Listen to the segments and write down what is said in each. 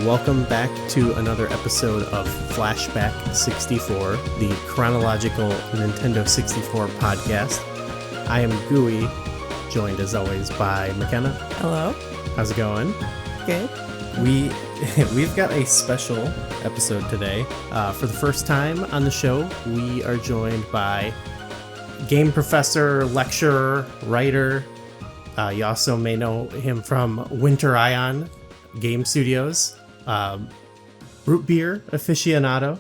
welcome back to another episode of Flashback 64, the chronological Nintendo 64 podcast. I am Gooey, joined as always by McKenna. Hello. How's it going? Good. We've got a special episode today. For the first time on the show, we are joined by game professor, lecturer, writer. You also may know him from Winterion Game Studios, root beer aficionado,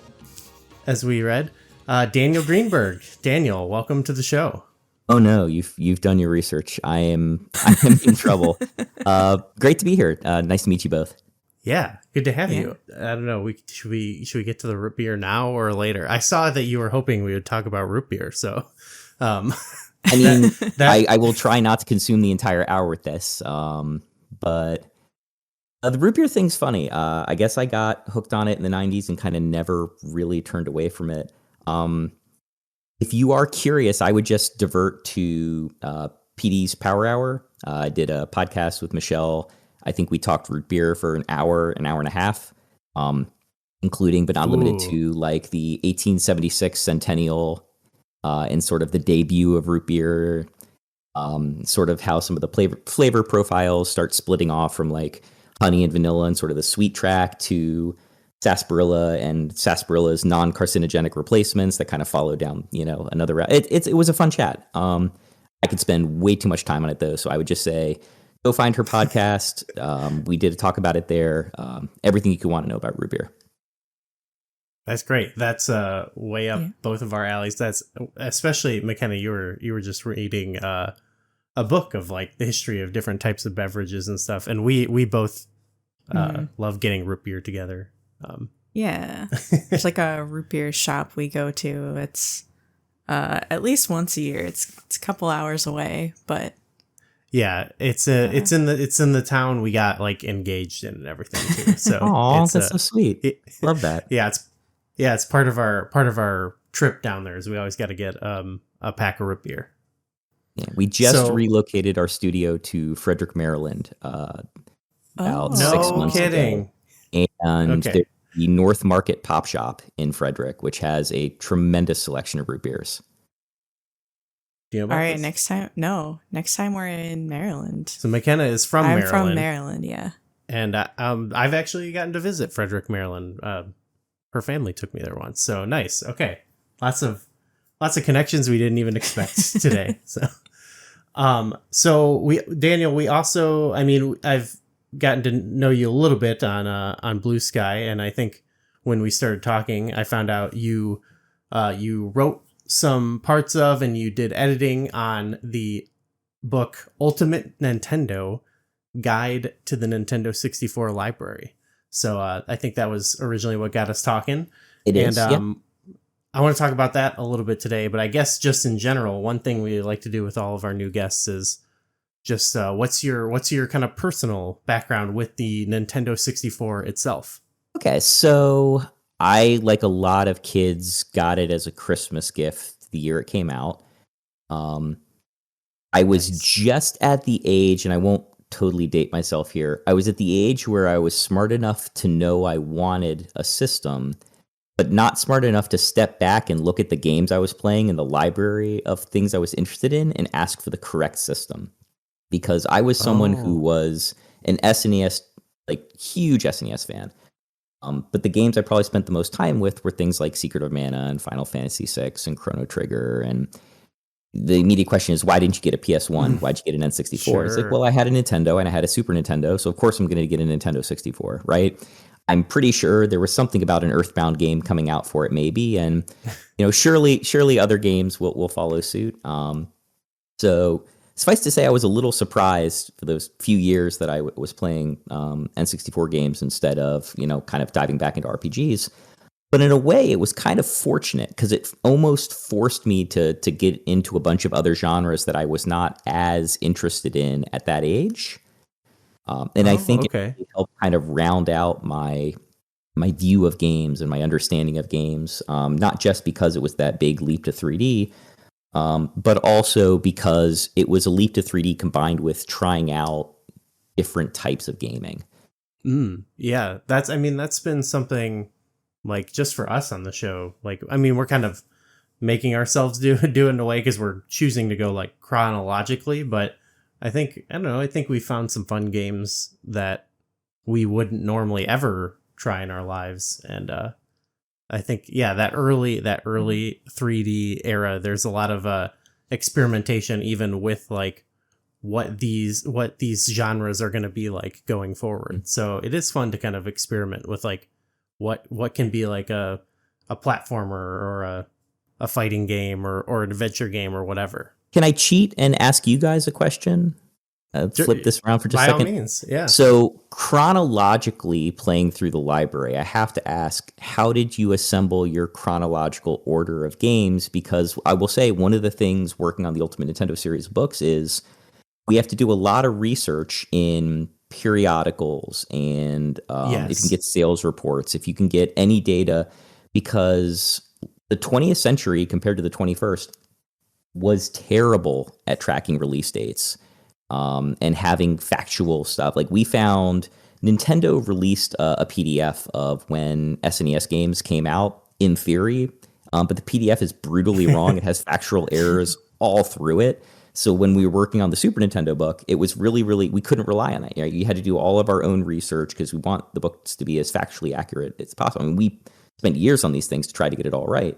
as we read, Daniel Greenberg. Daniel, welcome to the show. Oh no, you've done your research. I am in trouble. Great to be here. Nice to meet you both. Yeah, good to have you. I don't know. Should we get to the root beer now or later? I saw that you were hoping we would talk about root beer, so. I mean, I will try not to consume the entire hour with this, but the root beer thing's funny. I guess I got hooked on it in the 90s and kind of never really turned away from it. If you are curious, I would just divert to PD's Power Hour. I did a podcast with Michelle. I think we talked root beer for an hour and a half, including but not limited to like the 1876 centennial and sort of the debut of root beer, sort of how some of the flavor profiles start splitting off from like honey and vanilla and sort of the sweet track to sarsaparilla and sarsaparilla's non-carcinogenic replacements that kind of follow down, another route. It was a fun chat. I could spend way too much time on it though, so I would just say go find her podcast. We did a talk about it there. Everything you could want to know about root beer. That's great. That's way up both of our alleys. That's especially McKenna. You were just reading a book of like the history of different types of beverages and stuff, and we both love getting root beer together. There's like a root beer shop we go to. It's at least once a year. It's a couple hours away, but yeah, it's in the town we got like engaged in and everything too. So that's so sweet. Love that. It's part of our trip down there. Is we always got to get a pack of root beer. Yeah, we just relocated our studio to Frederick, Maryland, about 6 months kidding. ago. And there's the North Market Pop Shop in Frederick, which has a tremendous selection of root beers. Do you know about this? Next time we're in Maryland. So McKenna is from Maryland. I'm from Maryland, yeah. And I've actually gotten to visit Frederick, Maryland. Her family took me there once. So nice. Okay. Lots of connections we didn't even expect today. Daniel, we also, I've gotten to know you a little bit on Blue Sky, and I think when we started talking, I found out you wrote some parts of and you did editing on the book Ultimate Nintendo Guide to the Nintendo 64 Library. So I think that was originally what got us talking. It is. And I want to talk about that a little bit today, but I guess just in general, one thing we like to do with all of our new guests is just what's your kind of personal background with the Nintendo 64 itself? Okay, so I, like a lot of kids, got it as a Christmas gift the year it came out. I was just at the age, and I won't totally date myself here, I was at the age where I was smart enough to know I wanted a system, but not smart enough to step back and look at the games I was playing in the library of things I was interested in and ask for the correct system. Because I was someone who was an SNES, like huge SNES fan. But the games I probably spent the most time with were things like Secret of Mana and Final Fantasy VI and Chrono Trigger. And the immediate question is, why didn't you get a PS1? Why'd you get an N64? Sure. It's like, well, I had a Nintendo and I had a Super Nintendo, so of course I'm going to get a Nintendo 64, right? I'm pretty sure there was something about an Earthbound game coming out for it, maybe, and surely other games will follow suit. So suffice to say, I was a little surprised for those few years that I was playing N64 games instead of kind of diving back into RPGs. But in a way, it was kind of fortunate because it almost forced me to get into a bunch of other genres that I was not as interested in at that age. I think it helped kind of round out my view of games and my understanding of games, not just because it was that big leap to 3D, but also because it was a leap to 3D combined with trying out different types of gaming. Yeah, that's been something like just for us on the show. Like, I mean, we're kind of making ourselves do it in a way because we're choosing to go like chronologically. But I don't know. I think we found some fun games that we wouldn't normally ever try in our lives. And I think, yeah, that early 3D era, there's a lot of experimentation, even with like what these genres are going to be like going forward. So it is fun to kind of experiment with like what can be like a platformer or a fighting game or an adventure game or whatever. Can I cheat and ask you guys a question? Flip this around for just a second. By all means, yeah. So chronologically playing through the library, I have to ask, how did you assemble your chronological order of games? Because I will say one of the things working on the Ultimate Nintendo series of books is we have to do a lot of research in periodicals and if you can get sales reports, if you can get any data, because the 20th century compared to the 21st was terrible at tracking release dates and having factual stuff. Like we found Nintendo released a PDF of when SNES games came out in theory, but the PDF is brutally wrong. It has factual errors all through it. So when we were working on the Super Nintendo book, it was really, we couldn't rely on that. You had to do all of our own research because we want the books to be as factually accurate as possible. I mean, we spent years on these things to try to get it all right.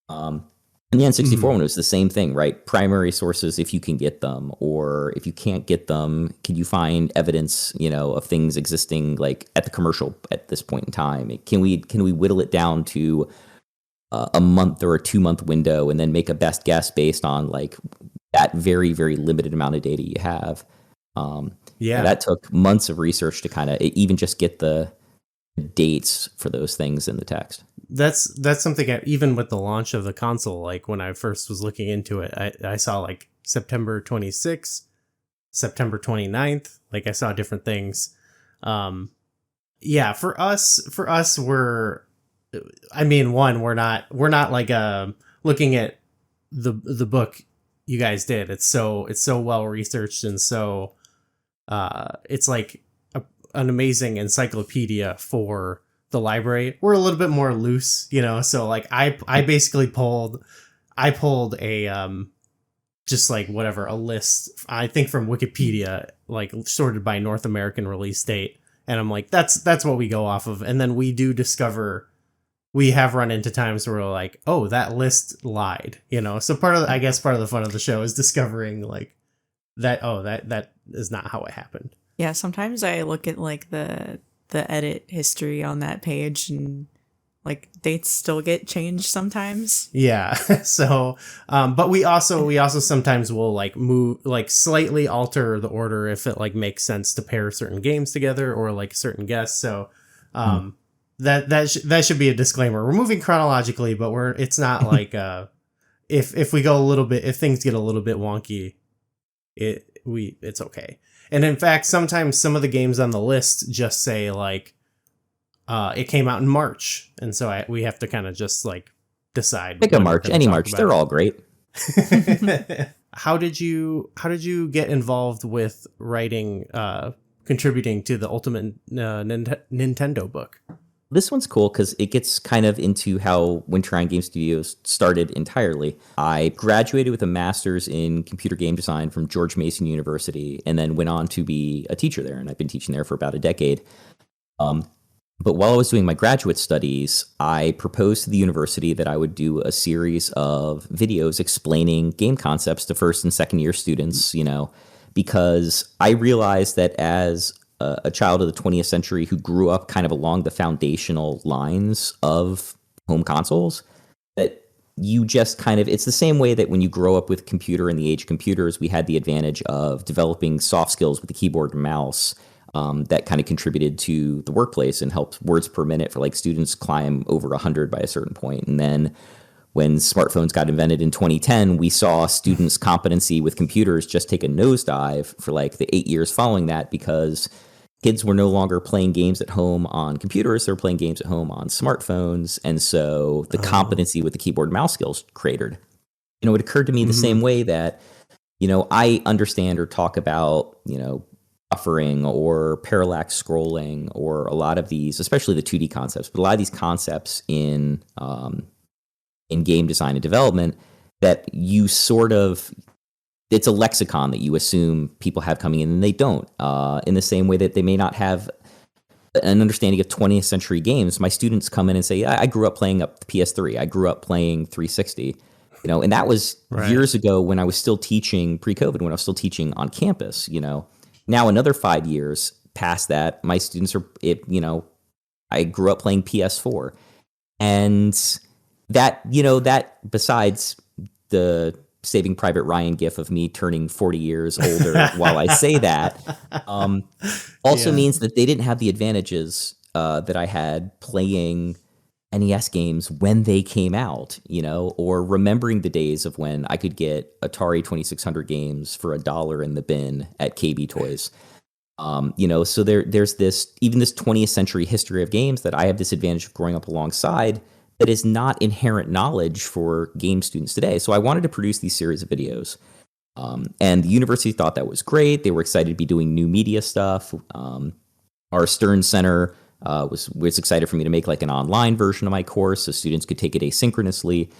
And the N64 one was the same thing, right? Primary sources, if you can get them, or if you can't get them, can you find evidence, of things existing like at the commercial at this point in time? Can we whittle it down to a month or a 2-month window and then make a best guess based on like that very, very limited amount of data you have? That took months of research to kind of even just get the dates for those things in the text. That's something even with the launch of the console, like when I first was looking into it, I saw like September 26th, September 29th, like I saw different things. For us, we're not like looking at the book you guys did. It's so well researched, and so it's like an amazing encyclopedia for the library. We're a little bit more loose, so like I basically pulled a just like whatever, a list, I think from Wikipedia, like sorted by North American release date, and I'm like, that's what we go off of. And then we do discover, we have run into times where we're like, oh, that list lied, so part of the fun of the show is discovering like that is not how it happened. Yeah, sometimes I look at like the edit history on that page, and like dates still get changed sometimes. Yeah. So, but we also sometimes will like move, like slightly alter the order if it like makes sense to pair certain games together or like certain guests. So, that should be a disclaimer. We're moving chronologically, but it's not like, if we go a little bit, if things get a little bit wonky, it's okay. And in fact, sometimes some of the games on the list just say like, it came out in March, and so we have to kind of just like decide. Pick a March, any March, they're all great. How did you get involved with writing, contributing to the Ultimate Nintendo book? This one's cool because it gets kind of into how Winterion Game Studios started entirely. I graduated with a master's in computer game design from George Mason University and then went on to be a teacher there, and I've been teaching there for about a decade. But while I was doing my graduate studies, I proposed to the university that I would do a series of videos explaining game concepts to first and second year students, because I realized that as a child of the 20th century who grew up kind of along the foundational lines of home consoles, that you just kind of, it's the same way that when you grow up with computer in the age of computers, we had the advantage of developing soft skills with the keyboard and mouse that kind of contributed to the workplace and helped words per minute for like students climb over 100 by a certain point. And then when smartphones got invented in 2010, we saw students' competency with computers just take a nosedive for like the 8 years following that, because kids were no longer playing games at home on computers. They were playing games at home on smartphones. And so the competency with the keyboard and mouse skills cratered. It occurred to me the same way that, I understand or talk about, buffering or parallax scrolling or a lot of these, especially the 2D concepts, but a lot of these concepts in game design and development that you sort of, it's a lexicon that you assume people have coming in and they don't. In the same way that they may not have an understanding of 20th century games. My students come in and say, I grew up playing up the PS3. I grew up playing 360. And that was years ago when I was still teaching pre-COVID, when I was still teaching on campus. Now another 5 years past that, my students are, I grew up playing PS4. And that besides the Saving Private Ryan gif of me turning 40 years older while I say that, also means that they didn't have the advantages that I had playing NES games when they came out, or remembering the days of when I could get Atari 2600 games for $1 in the bin at KB Toys. So there's this 20th century history of games that I have this advantage of growing up alongside that is not inherent knowledge for game students today. So I wanted to produce these series of videos. And the university thought that was great. They were excited to be doing new media stuff. Our Stern Center was excited for me to make like an online version of my course so students could take it asynchronously.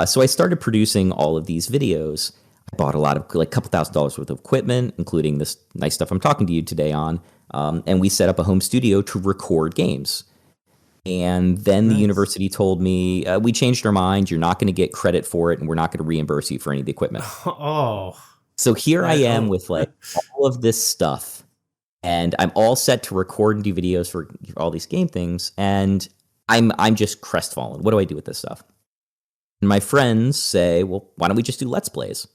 So I started producing all of these videos. I bought a lot of, like a couple $1,000s worth of equipment, including this nice stuff I'm talking to you today on. And we set up a home studio to record games. And then the university told me, we changed our mind. You're not going to get credit for it, and we're not going to reimburse you for any of the equipment. So here I am with like all of this stuff, and I'm all set to record and do videos for all these game things, and I'm just crestfallen. What do I do with this stuff? And my friends say, well, why don't we just do Let's Plays?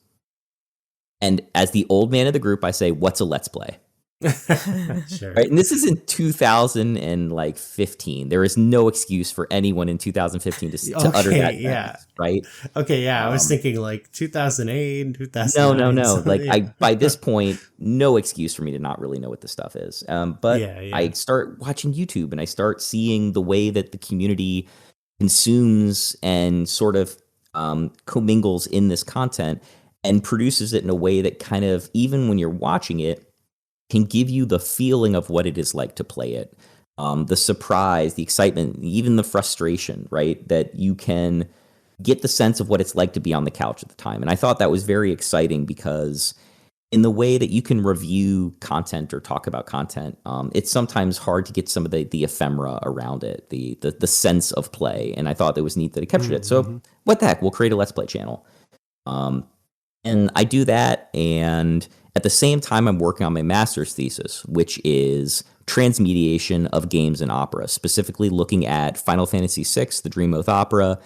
And as the old man of the group, I say, what's a Let's Play? Sure. Right? And this is in 2015. There is no excuse for anyone in 2015 to utter that. Right? Okay. Yeah. I was thinking like 2008, 2009. No. Like by this point, no excuse for me to not really know what this stuff is. But I start watching YouTube and I start seeing the way that the community consumes and sort of commingles in this content and produces it in a way that kind of, even when you're watching it, can give you the feeling of what it is like to play it. The surprise, the excitement, even the frustration, right? That you can get the sense of what it's like to be on the couch at the time. And I thought that was very exciting because in the way that you can review content or talk about content, it's sometimes hard to get some of the ephemera around it, the sense of play. And I thought it was neat that it captured it. So what the heck, we'll create a Let's Play channel. And I do that, and at the same time, I'm working on my master's thesis, which is transmediation of games and opera, specifically looking at Final Fantasy VI, the Dream Oath opera,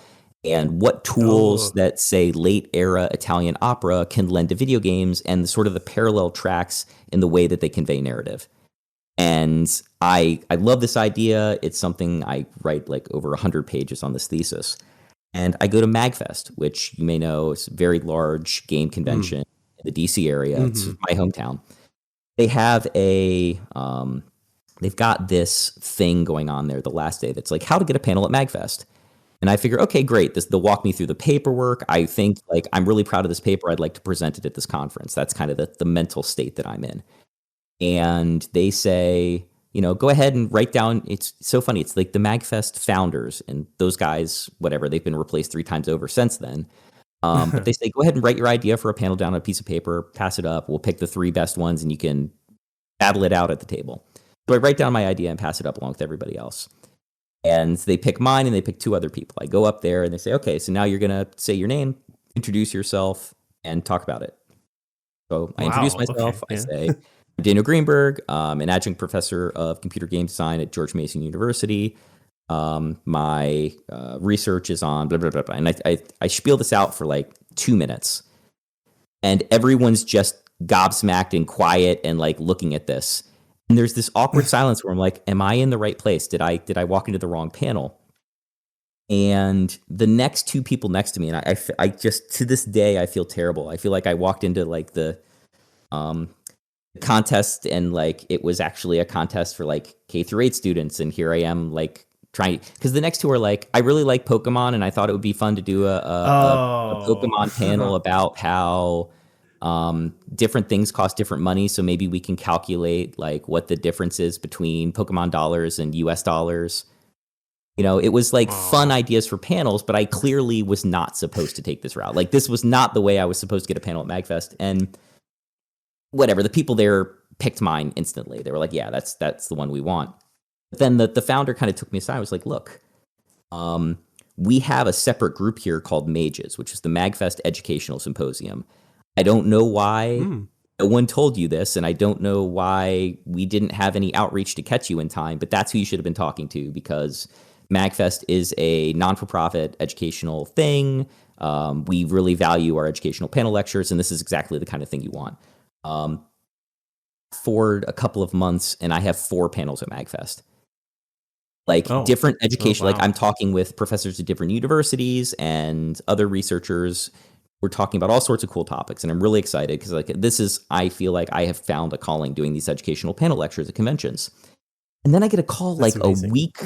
and what tools that, say, late-era Italian opera can lend to video games and sort of the parallel tracks in the way that they convey narrative. And I love this idea. It's something I write like over 100 pages on this thesis. And I go to Magfest, which you may know is a very large game convention in the DC area. It's my hometown. They have they've got this thing going on there the last day that's like how to get a panel at Magfest. And I figure, okay, great. They'll walk me through the paperwork. I think like I'm really proud of this paper. I'd like to present it at this conference. That's kind of the mental state that I'm in. And they say, go ahead and write down. It's so funny. It's like the Magfest founders and those guys, whatever, they've been replaced 3 times over since then. But they say, go ahead and write your idea for a panel down on a piece of paper, pass it up. We'll pick the 3 best ones and you can battle it out at the table. So I write down my idea and pass it up along with everybody else. And they pick mine and they pick 2 other people. I go up there and they say, okay, so now you're going to say your name, introduce yourself, and talk about it. So I introduce myself. Okay, I say, I'm Daniel Greenberg, an adjunct professor of computer game design at George Mason University. My research is on blah, blah, blah, blah. And I spiel this out for like 2 minutes. And everyone's just gobsmacked and quiet and like looking at this. And there's this awkward silence where I'm like, am I in the right place? Did I walk into the wrong panel? And the next 2 people next to me, and I just, to this day, I feel terrible. I feel like I walked into like the contest and like it was actually a contest for like K through 8 students. And here I am like trying, because the next 2 are like, I really like Pokemon and I thought it would be fun to do a Pokemon panel about how Different things cost different money, so maybe we can calculate like what the difference is between Pokemon dollars and US dollars. You know, it was like fun ideas for panels, but I clearly was not supposed to take this route. Like, this was not the way I was supposed to get a panel at Magfest. And whatever, the people there picked mine instantly. They were like, yeah, that's the one we want. But then the founder kind of took me aside. I was like, look, we have a separate group here called MAGES, which is the Magfest Educational Symposium. I don't know why no one told you this, and I don't know why we didn't have any outreach to catch you in time, but that's who you should have been talking to, because Magfest is a non-for-profit educational thing. We really value our educational panel lectures, and this is exactly the kind of thing you want. For a couple of months, and I have 4 panels at Magfest. Like different education, like I'm talking with professors at different universities and other researchers. We're talking about all sorts of cool topics, and I'm really excited because like I feel like I have found a calling doing these educational panel lectures at conventions. And then I get a call like a week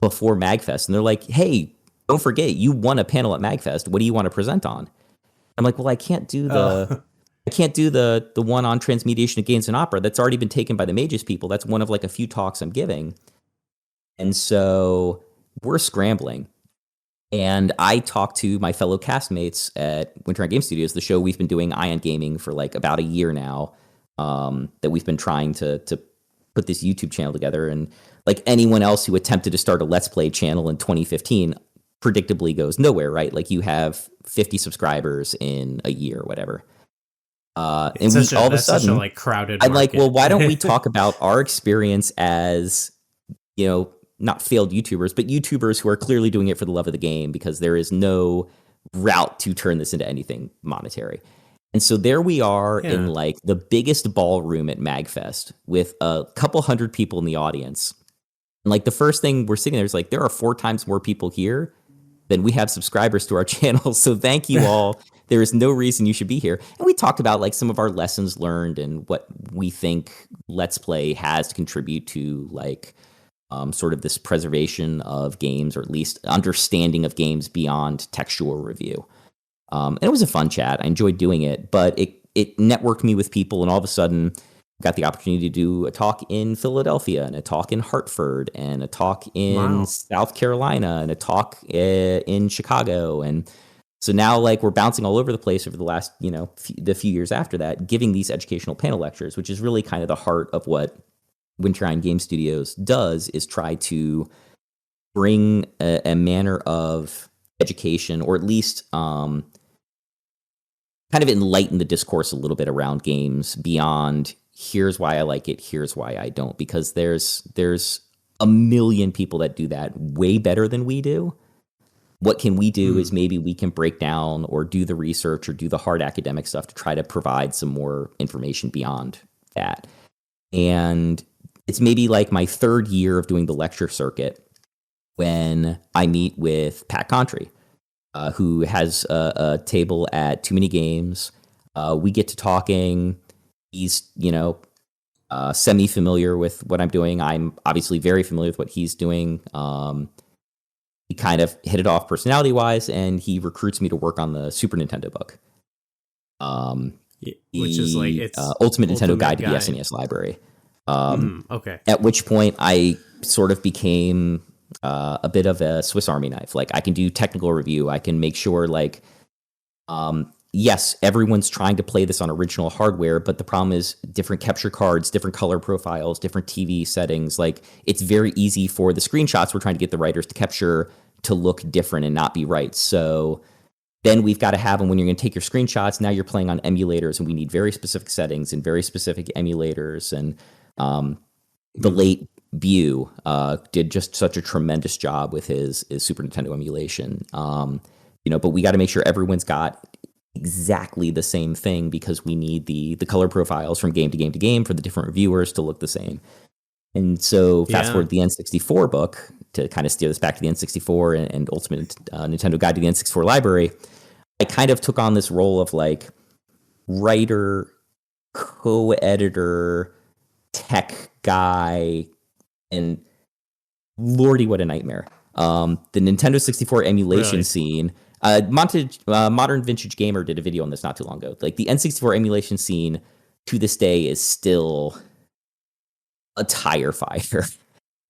before Magfest, and they're like, hey, don't forget, you won a panel at Magfest. What do you want to present on? I'm like, well, I can't do the one on transmediation of games and opera. That's already been taken by the MAGES people. That's one of like a few talks I'm giving. And so we're scrambling. And I talked to my fellow castmates at Winterion Game Studios, the show we've been doing Ion Gaming for like about a year now, that we've been trying to put this YouTube channel together. And like anyone else who attempted to start a Let's Play channel in 2015 predictably goes nowhere, right? Like you have 50 subscribers in a year or whatever. And we all of a sudden, like crowded I'm market. like, well, why don't we talk about our experience as, you know, not failed YouTubers, but YouTubers who are clearly doing it for the love of the game, because there is no route to turn this into anything monetary. And so there we are in like the biggest ballroom at Magfest with a couple hundred people in the audience. And like the first thing we're sitting there is like, there are 4 times more people here than we have subscribers to our channel. So thank you all. There is no reason you should be here. And we talked about like some of our lessons learned and what we think Let's Play has to contribute to like sort of this preservation of games, or at least understanding of games beyond textual review. And it was a fun chat. I enjoyed doing it, but it networked me with people, and all of a sudden got the opportunity to do a talk in Philadelphia, and a talk in Hartford, and a talk in South Carolina, and a talk in Chicago. And so now like we're bouncing all over the place over the last, you know, the few years after that, giving these educational panel lectures, which is really kind of the heart of what Winterion Game Studios does, is try to bring a manner of education, or at least kind of enlighten the discourse a little bit around games beyond here's why I like it, here's why I don't, because there's a million people that do that way better than we do. What can we do is maybe we can break down or do the research or do the hard academic stuff to try to provide some more information beyond that. And it's maybe like my 3rd year of doing the lecture circuit when I meet with Pat Contry, who has a table at Too Many Games. We get to talking. He's, you know, semi-familiar with what I'm doing. I'm obviously very familiar with what he's doing. We kind of hit it off personality-wise, and he recruits me to work on the Super Nintendo book. Which is like it's Ultimate Nintendo Guide to the SNES Library. Okay. At which point I sort of became a bit of a Swiss Army knife. Like I can do technical review. I can make sure like, yes, everyone's trying to play this on original hardware, but the problem is different capture cards, different color profiles, different TV settings. Like it's very easy for the screenshots we're trying to get the writers to capture to look different and not be right. So then we've got to have them when you're going to take your screenshots. Now you're playing on emulators, and we need very specific settings and very specific emulators. And the late Bew did just such a tremendous job with his Super Nintendo emulation. You know, but we got to make sure everyone's got exactly the same thing, because we need the color profiles from game to game to game for the different reviewers to look the same. And so fast forward the N64 book, to kind of steer this back to the N64 and Ultimate Nintendo Guide to the N64 Library, I kind of took on this role of like writer, co-editor, tech guy, and lordy, what a nightmare. The Nintendo 64 emulation scene, Modern Vintage Gamer did a video on this not too long ago. Like the N64 emulation scene to this day is still a tire fire.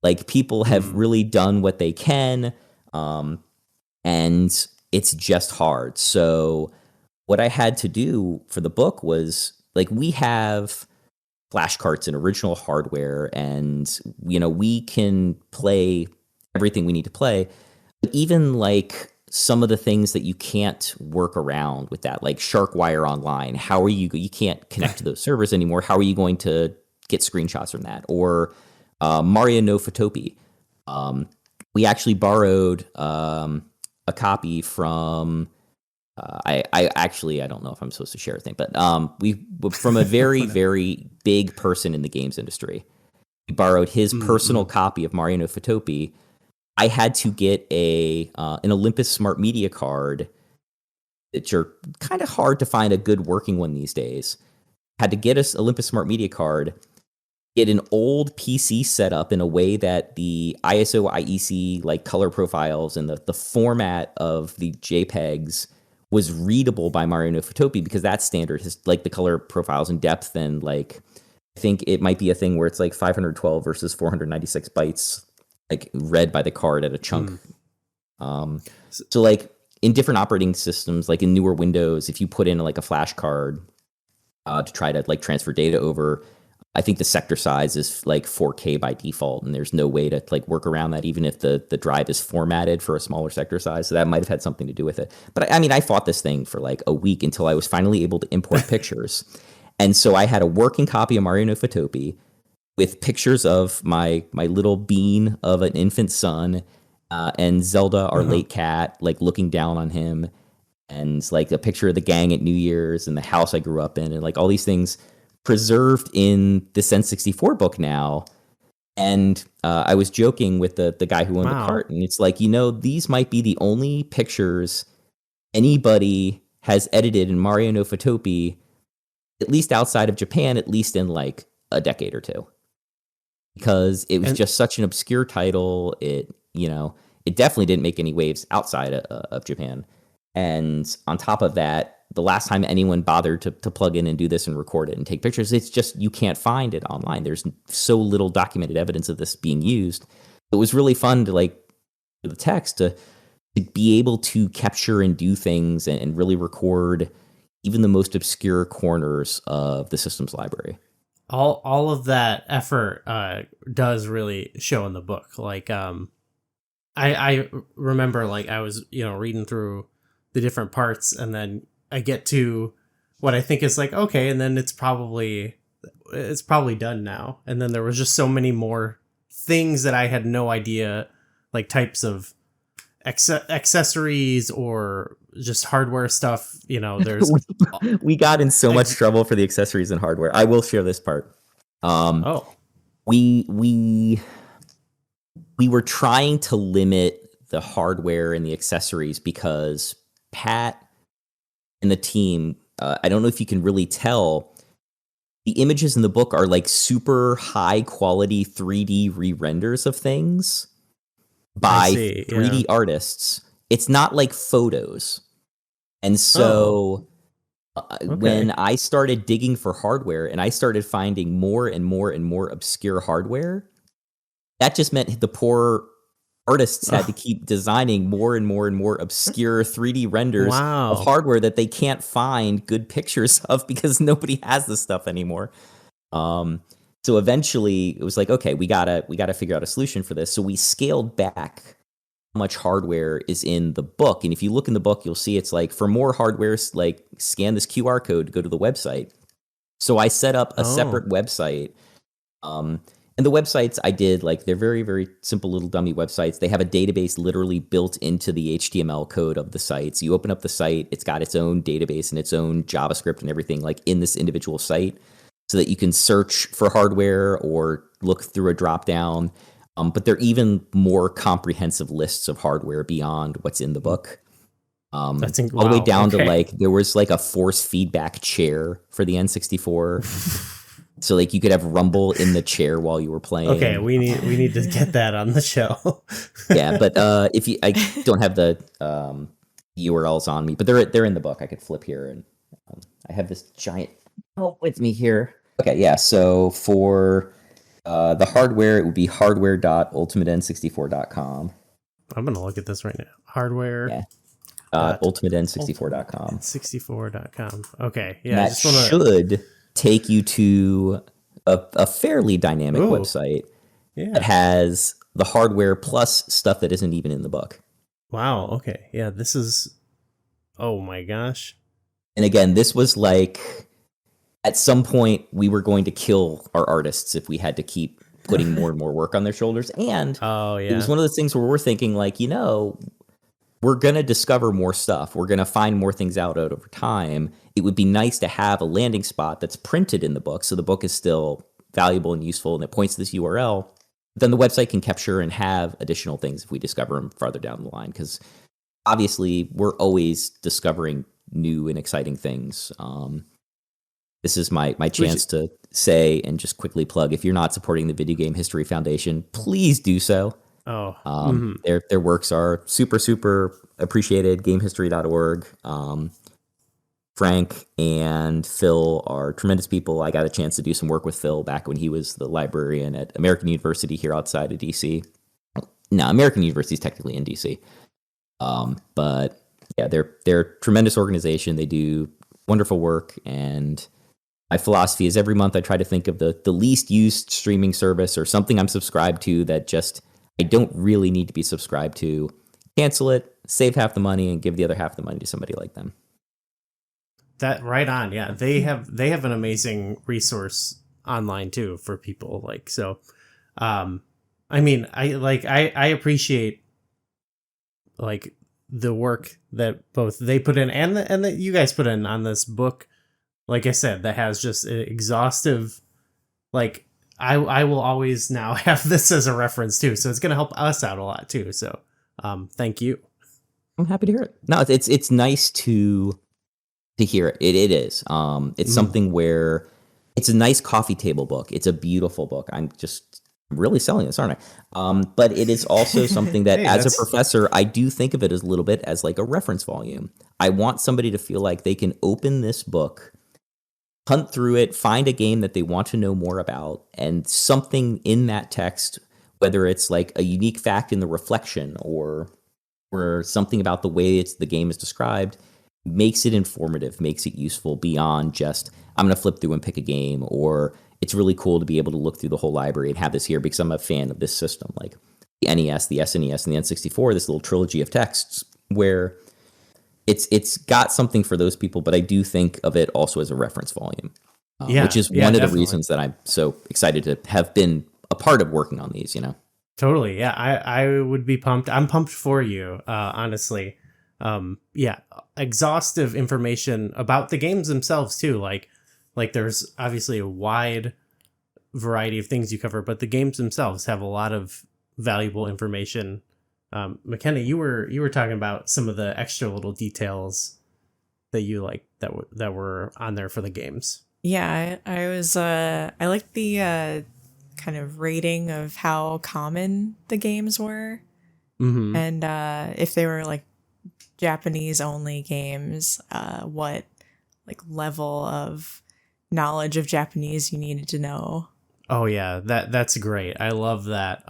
Like people have really done what they can, and it's just hard. So what I had to do for the book was, like, we have flash carts and original hardware, and we can play everything we need to play. But even like some of the things that you can't work around with that, like Sharkwire Online, how are you can't connect to those servers anymore. How are you going to get screenshots from that? Or Mario no Photopia. We actually borrowed a copy from I don't know if I'm supposed to share a thing, but we from a very very big person in the games industry. We borrowed his personal copy of Mario no Photopia. I had to get an Olympus Smart Media card, which are kind of hard to find a good working one these days. Had to get us Olympus Smart Media card, get an old PC set up in a way that the ISO IEC like color profiles and the format of the JPEGs was readable by Mario no Photopia, because that standard has like the color profiles and depth, and like I think it might be a thing where it's like 512 versus 496 bytes, like read by the card at a chunk. So like in different operating systems, like in newer Windows, if you put in like a flash card to try to like transfer data over, I think the sector size is like 4K by default, and there's no way to like work around that, even if the drive is formatted for a smaller sector size. So that might have had something to do with it. But I mean, I fought this thing for like a week until I was finally able to import pictures. And so I had a working copy of Mario no Photopia with pictures of my little bean of an infant son and Zelda, our late cat, like looking down on him, and like a picture of the gang at New Year's and the house I grew up in, and like all these things preserved in this N64 book now. And I was joking with the guy who owned the cart, and it's like, these might be the only pictures anybody has edited in Mario no Photopia, at least outside of Japan, at least in like a decade or two, because it was just such an obscure title. It definitely didn't make any waves outside of Japan. And on top of that, the last time anyone bothered to plug in and do this and record it and take pictures, it's just, you can't find it online. There's so little documented evidence of this being used. It was really fun to like the text to be able to capture and do things and really record even the most obscure corners of the system's library. All of that effort does really show in the book. Like I remember like I was reading through the different parts, and then I get to what I think is like, okay, and then it's probably done now. And then there was just so many more things that I had no idea, like types of accessories or just hardware stuff. There's we got in so much trouble for the accessories and hardware. I will share this part. We were trying to limit the hardware and the accessories because Pat and the team, I don't know if you can really tell, the images in the book are like super high quality 3D re-renders of things by 3D artists. It's not like photos. And so when I started digging for hardware and I started finding more and more and more obscure hardware, that just meant the poor artists had to keep designing more and more and more obscure 3D renders of hardware that they can't find good pictures of because nobody has this stuff anymore. So eventually it was like, okay, we gotta figure out a solution for this. So we scaled back how much hardware is in the book. And if you look in the book, you'll see it's like, for more hardware, like scan this QR code to go to the website. So I set up a separate website. And the websites I did, like, they're very, very simple little dummy websites. They have a database literally built into the HTML code of the site. So you open up the site, it's got its own database and its own JavaScript and everything, like, in this individual site, so that you can search for hardware or look through a drop-down. But they're even more comprehensive lists of hardware beyond what's in the book. All the way down to, like, there was, like, a force feedback chair for the N64. So like you could have rumble in the chair while you were playing. Okay, we need to get that on the show. Yeah, but if you, I don't have the URLs on me, but they're in the book. I could flip here, and I have this giant help with me here. Okay, yeah. So for the hardware, it would be hardware.ultimaten64.com. I'm gonna look at this right now. Hardware. Yeah. Ultimaten64.com. 64.com. Okay. Yeah. That should take you to a fairly dynamic website that has the hardware plus stuff that isn't even in the book. Wow. Okay. Yeah. This is. Oh my gosh. And again, this was like, at some point, we were going to kill our artists if we had to keep putting more and more work on their shoulders. And it was one of those things where we're thinking, like, we're going to discover more stuff. We're going to find more things out over time. It would be nice to have a landing spot that's printed in the book, so the book is still valuable and useful, and it points to this URL. Then the website can capture and have additional things if we discover them farther down the line, because obviously we're always discovering new and exciting things. This is my chance to say and just quickly plug, if you're not supporting the Video Game History Foundation, please do so. Their works are super, super appreciated. Gamehistory.org. Frank and Phil are tremendous people. I got a chance to do some work with Phil back when he was the librarian at American University here outside of DC. No, American University is technically in DC. But yeah, they're a tremendous organization. They do wonderful work, and my philosophy is every month I try to think of the least used streaming service or something I'm subscribed to that just I don't really need to be subscribed to. Cancel it, save half the money, and give the other half the money to somebody like them. That right on. Yeah, they have an amazing resource online too for people like so. I mean, I appreciate like the work that both they put in and that you guys put in on this book. Like I said, that has just an exhaustive, like I will always now have this as a reference too. So it's going to help us out a lot too. So thank you. I'm happy to hear it. No, it's nice to hear it. It is. It's something where it's a nice coffee table book. It's a beautiful book. I'm really selling this, aren't I? But it is also something that as a professor, I do think of it as a little bit as like a reference volume. I want somebody to feel like they can open this book, hunt through it, find a game that they want to know more about, and something in that text, whether it's like a unique fact in the reflection or something about the way the game is described, makes it informative, makes it useful beyond just, I'm going to flip through and pick a game, or it's really cool to be able to look through the whole library and have this here because I'm a fan of this system. Like the NES, the SNES, and the N64, this little trilogy of texts where it's got something for those people, but I do think of it also as a reference volume, which is one of the reasons that I'm so excited to have been a part of working on these, Totally. Yeah. I would be pumped. I'm pumped for you. Honestly. Exhaustive information about the games themselves too. Like there's obviously a wide variety of things you cover, but the games themselves have a lot of valuable information. McKenna, you were talking about some of the extra little details that you like that were on there for the games. Yeah, I liked the kind of rating of how common the games were, and if they were like Japanese only games, what like level of knowledge of Japanese you needed to know. Oh yeah, that's great. I love that.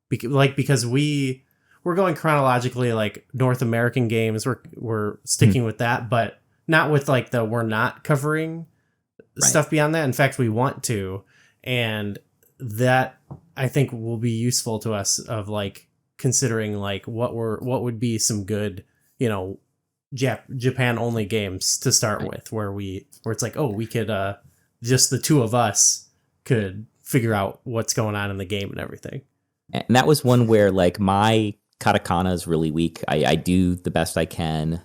Because we're going chronologically, like North American games. We're sticking with that, but not with like we're not covering stuff beyond that. In fact, we want to, and that I think will be useful to us of like considering like what would be some good, Japan only games to start with, where it's like, oh, we could just the two of us could figure out what's going on in the game and everything. And that was one where like my katakana is really weak. I do the best I can,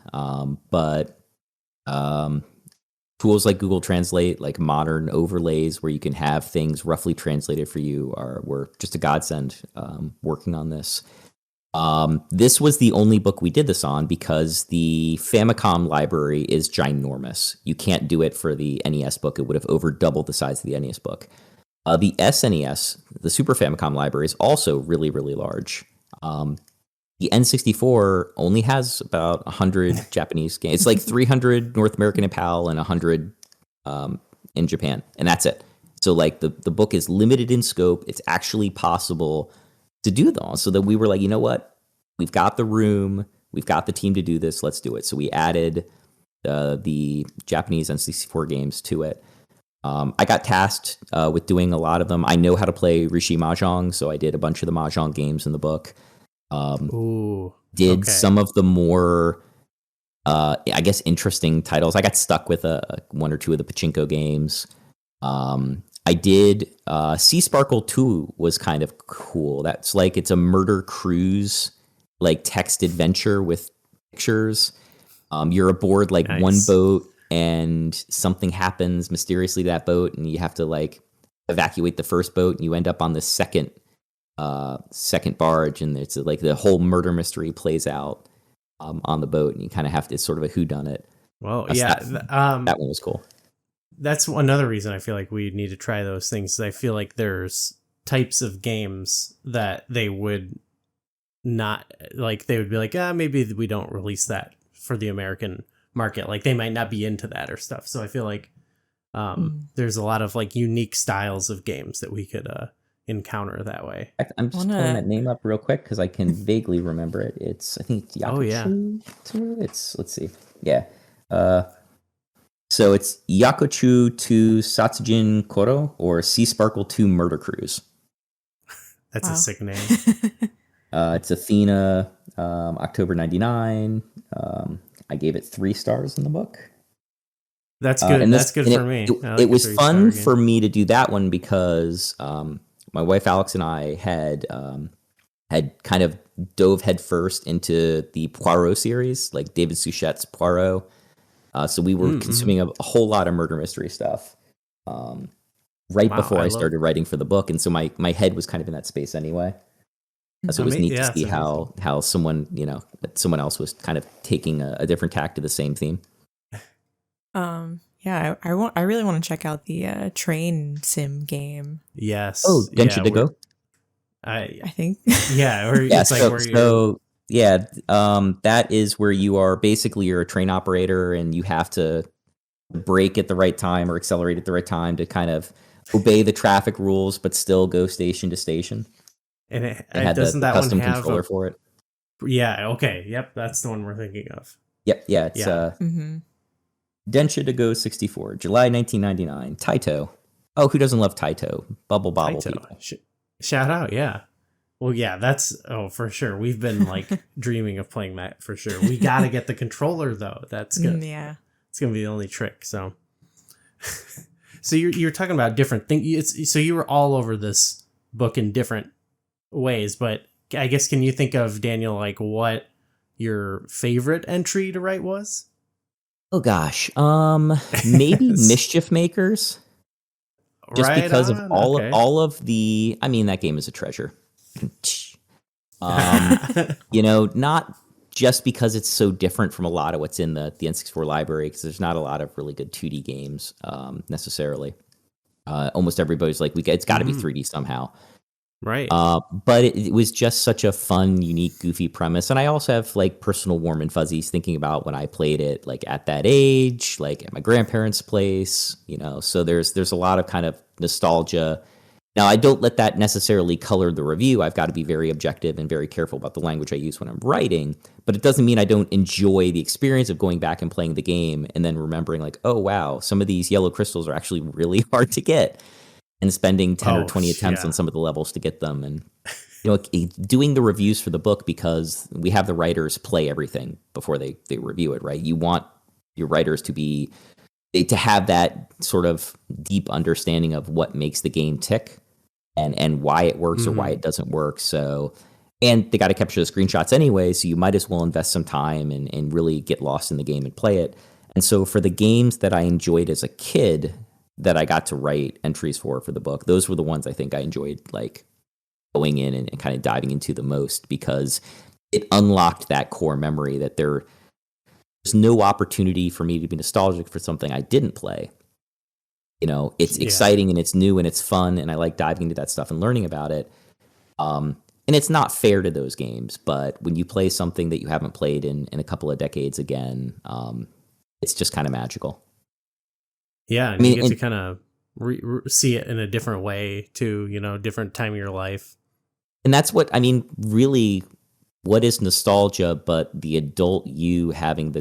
but tools like Google Translate, like modern overlays where you can have things roughly translated for you, were just a godsend working on this. This was the only book we did this on because the Famicom library is ginormous. You can't do it for the NES book. It would have over doubled the size of the NES book. The SNES, the Super Famicom library, is also really, really large. the N64 only has about 100 Japanese games. It's like 300 North American and PAL and 100 in Japan, and that's it. So like the book is limited in scope. It's actually possible to do them. So that we were like, you know what? We've got the room. We've got the team to do this. Let's do it. So we added the Japanese N64 games to it. I got tasked with doing a lot of them. I know how to play Rishi Mahjong, so I did a bunch of the Mahjong games in the book. Did some of the more, I guess, interesting titles. I got stuck with one or two of the pachinko games. I did Sea Sparkle 2 was kind of cool. That's like it's a murder cruise, like text adventure with pictures. You're aboard like one boat, and something happens mysteriously to that boat, and you have to like evacuate the first boat, and you end up on the second barge, and it's like the whole murder mystery plays out on the boat, and you kind of have to. It's sort of a whodunit. Well, that one was cool. That's another reason I feel like we need to try those things. I feel like there's types of games that they would not like. They would be like, maybe we don't release that for the American market. Like they might not be into that or stuff. So I feel like there's a lot of like unique styles of games that we could encounter that way. I'm just pulling that name up real quick because I can vaguely remember it. I think it's Yakuchu. Oh yeah. Let's see. Yeah. So it's Yakuchu 2 Satsujin Koro or Sea Sparkle 2 Murder Cruise. That's a sick name. It's Athena, October 99. I gave it 3 stars in the book. That's good. That's good for me. It was fun for me to do that one because my wife Alex and I had kind of dove headfirst into the Poirot series, like David Suchet's Poirot. So we were consuming a whole lot of murder mystery stuff before I started writing for the book. And so my head was kind of in that space anyway. So it was neat to see how someone else was kind of taking a different tack to the same theme. Yeah, I really want to check out the train sim game. Yes. Oh, Densha to go. I think. Yeah. Or it's like where so yeah, that is where you're a train operator and you have to brake at the right time or accelerate at the right time to kind of obey the traffic rules, but still go station to station. And it had doesn't the that custom one have controller for it. Yeah. Okay. Yep. That's the one we're thinking of. Yep. Yeah. It's Densha to go 64, July 1999. Taito. Oh, who doesn't love Taito? Bubble Bobble Taito. people. Shout out. Yeah. Well, yeah, that's for sure. We've been like dreaming of playing that for sure. We got to get the controller though. That's good. Yeah. It's going to be the only trick. So, so you're talking about different things. So you were all over this book in different ways, but I guess, can you think of, Daniel, like what your favorite entry to write was? Oh gosh. Maybe Mischief Makers. Just right because on. of all of the, I mean, that game is a treasure. Not just because it's so different from a lot of what's in the N64 library, because there's not a lot of really good 2D games necessarily. Almost everybody's like, it's got to be 3D somehow. Right. But it was just such a fun, unique, goofy premise. And I also have like personal warm and fuzzies thinking about when I played it, like at that age, like at my grandparents' place, so there's a lot of kind of nostalgia. Now, I don't let that necessarily color the review. I've got to be very objective and very careful about the language I use when I'm writing, but it doesn't mean I don't enjoy the experience of going back and playing the game and then remembering like, oh, wow, some of these yellow crystals are actually really hard to get, and spending 10 or 20 attempts on some of the levels to get them. And, doing the reviews for the book, because we have the writers play everything before they review it, right? You want your writers to have that sort of deep understanding of what makes the game tick and why it works or why it doesn't work. So, and they got to capture the screenshots anyway, so you might as well invest some time and really get lost in the game and play it. And so for the games that I enjoyed as a kid that I got to write entries for the book, those were the ones I think I enjoyed like going in and kind of diving into the most, because it unlocked that core memory that there's no opportunity for me to be nostalgic for something I didn't play. It's exciting and it's new and it's fun, and I like diving into that stuff and learning about it. And And it's not fair to those games, but when you play something that you haven't played in a couple of decades again, it's just kind of magical. Yeah, and you get to kind of see it in a different way too, different time of your life. And that's what, really, what is nostalgia but the adult you having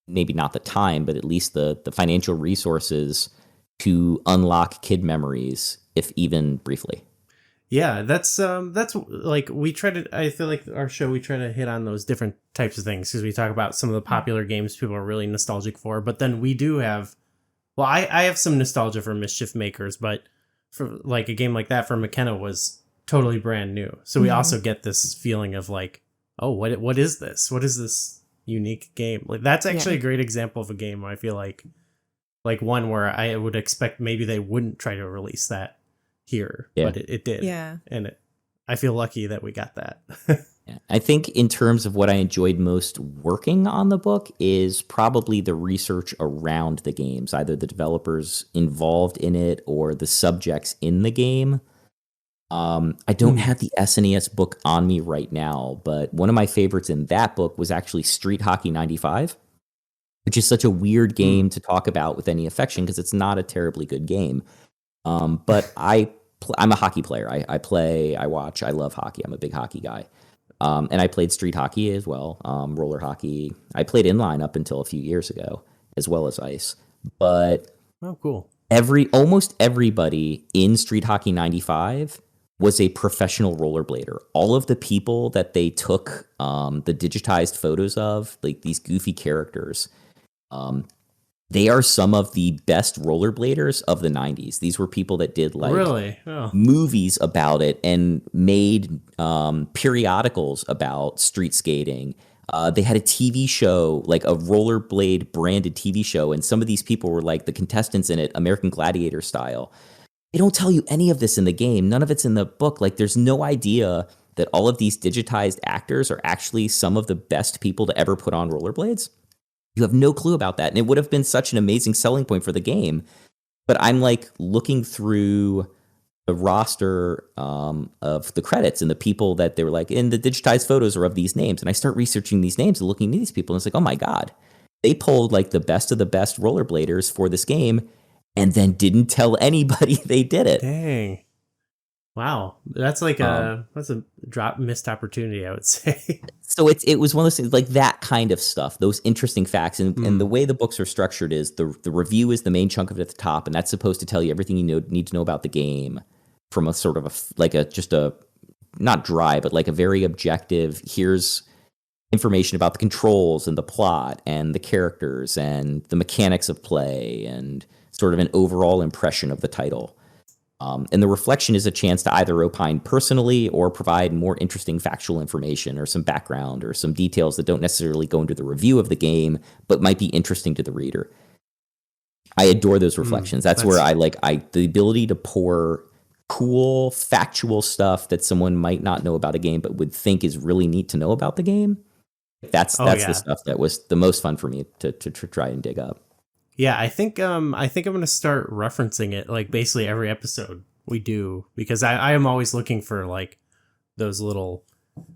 maybe not the time, but at least the financial resources to unlock kid memories, if even briefly. Yeah, that's like I feel like our show, we try to hit on those different types of things because we talk about some of the popular games people are really nostalgic for, but then we do have, well, I have some nostalgia for Mischief Makers, but for like a game like that for McKenna was totally brand new. So we also get this feeling of like, oh, what is this? What is this unique game? Like that's actually a great example of a game where I feel like one where I would expect maybe they wouldn't try to release that here, but it did. Yeah. And I feel lucky that we got that. Yeah. I think in terms of what I enjoyed most working on the book is probably the research around the games, either the developers involved in it or the subjects in the game. I don't have the SNES book on me right now, but one of my favorites in that book was actually Street Hockey 95, which is such a weird game to talk about with any affection because it's not a terribly good game. But I'm a hockey player. I play, I watch, I love hockey. I'm a big hockey guy. And I played street hockey as well, roller hockey. I played inline up until a few years ago, as well as ice. But oh, cool. Almost everybody in Street Hockey 95 was a professional rollerblader. All of the people that they took the digitized photos of, like these goofy characters, they are some of the best rollerbladers of the 90s. These were people that did movies about it and made periodicals about street skating. They had a TV show, like a rollerblade branded TV show, and some of these people were like the contestants in it, American Gladiator style. They don't tell you any of this in the game. None of it's in the book. Like there's no idea that all of these digitized actors are actually some of the best people to ever put on rollerblades. You have no clue about that. And it would have been such an amazing selling point for the game. But I'm like looking through the roster of the credits and the people that they were like, and the digitized photos are of these names. And I start researching these names and looking at these people. And it's like, oh my God, they pulled like the best of the best rollerbladers for this game and then didn't tell anybody they did it. Dang. Wow, that's like that's a missed opportunity, I would say. So it was one of those things, like that kind of stuff, those interesting facts, and the way the books are structured is the review is the main chunk of it at the top, and that's supposed to tell you everything you need to know about the game from a sort of not dry, but like a very objective. Here's information about the controls and the plot and the characters and the mechanics of play and sort of an overall impression of the title. And the reflection is a chance to either opine personally or provide more interesting factual information or some background or some details that don't necessarily go into the review of the game, but might be interesting to the reader. I adore those reflections. That's where the ability to pour cool, factual stuff that someone might not know about a game, but would think is really neat to know about the game. That's the stuff that was the most fun for me to try and dig up. Yeah, I think I'm gonna start referencing it like basically every episode we do, because I am always looking for like those little,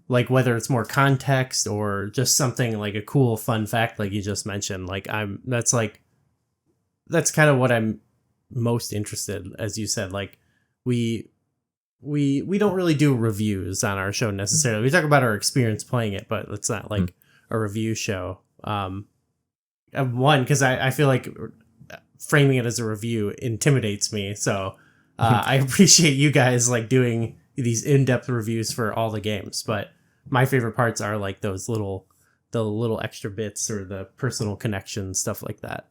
like whether it's more context or just something like a cool fun fact like you just mentioned. Like that's kind of what I'm most interested, as you said. Like we don't really do reviews on our show necessarily. We talk about our experience playing it, but it's not like a review show. One, because I feel like framing it as a review intimidates me. So I appreciate you guys like doing these in-depth reviews for all the games. But my favorite parts are like the little extra bits or the personal connections, stuff like that.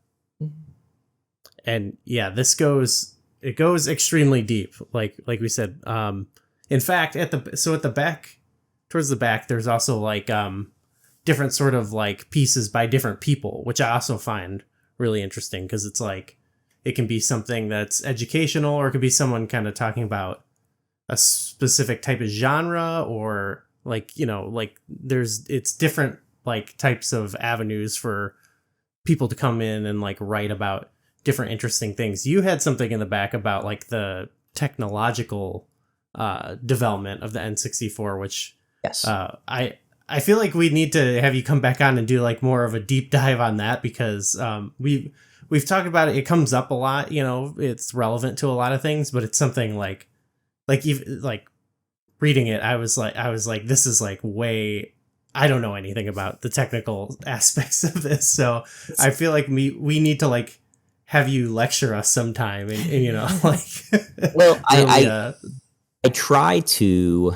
And yeah, it goes extremely deep. Like we said, in fact, at the back, towards the back, there's also like, different sort of like pieces by different people, which I also find really interesting because it's like it can be something that's educational or it could be someone kind of talking about a specific type of genre or like, like it's different like types of avenues for people to come in and like write about different interesting things. You had something in the back about like the technological development of the N64, which Yes. I feel like we need to have you come back on and do like more of a deep dive on that, because we've talked about it. It comes up a lot, you know, it's relevant to a lot of things, but it's something like even like reading it, I was like, this is like way, I don't know anything about the technical aspects of this. So I feel like we need to like have you lecture us sometime and you know, like, well, really, I try to.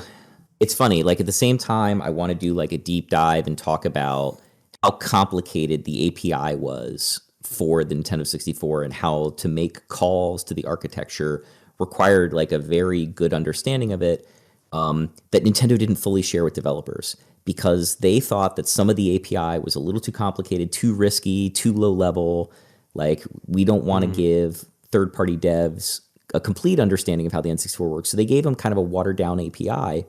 It's funny, like at the same time, I want to do like a deep dive and talk about how complicated the API was for the Nintendo 64 and how to make calls to the architecture required like a very good understanding of it, that Nintendo didn't fully share with developers because they thought that some of the API was a little too complicated, too risky, too low level. Like we don't want to give third-party devs a complete understanding of how the N64 works. So they gave them kind of a watered-down API.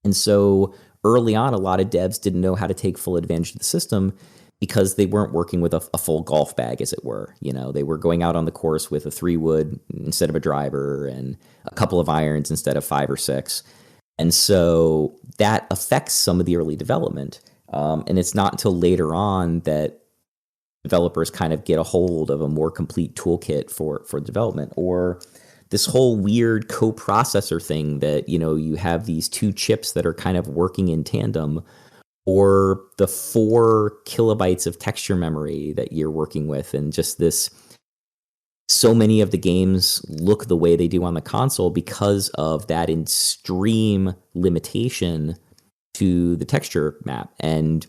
And so early on, a lot of devs didn't know how to take full advantage of the system because they weren't working with a full golf bag, as it were. You know, they were going out on the course with a 3-wood instead of a driver and a couple of irons instead of 5 or 6. And so that affects some of the early development. And it's not until later on that developers kind of get a hold of a more complete toolkit for development, or this whole weird coprocessor thing that, you know, you have these two chips that are kind of working in tandem, or the 4 kilobytes of texture memory that you're working with. And just this, so many of the games look the way they do on the console because of that extreme limitation to the texture map. And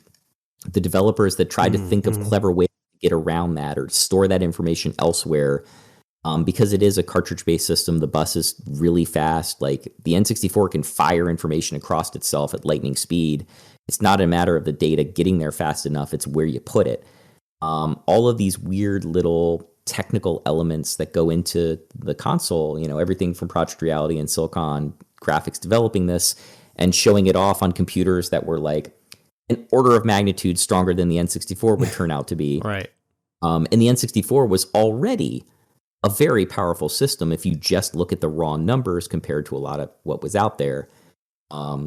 the developers that tried to think of clever ways to get around that or store that information elsewhere, because it is a cartridge-based system, the bus is really fast. Like the N64 can fire information across itself at lightning speed. It's not a matter of the data getting there fast enough. It's where you put it. All of these weird little technical elements that go into the console, you know, everything from Project Reality and Silicon Graphics developing this and showing it off on computers that were like an order of magnitude stronger than the N64 would turn out to be. right. And the N64 was already a very powerful system if you just look at the raw numbers compared to a lot of what was out there.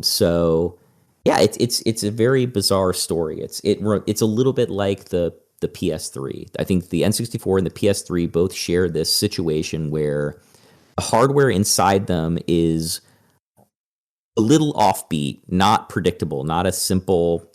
So yeah, it's a very bizarre story. It's a little bit like the PS3. I think the N64 and the PS3 both share this situation where the hardware inside them is a little offbeat, not predictable, not a simple,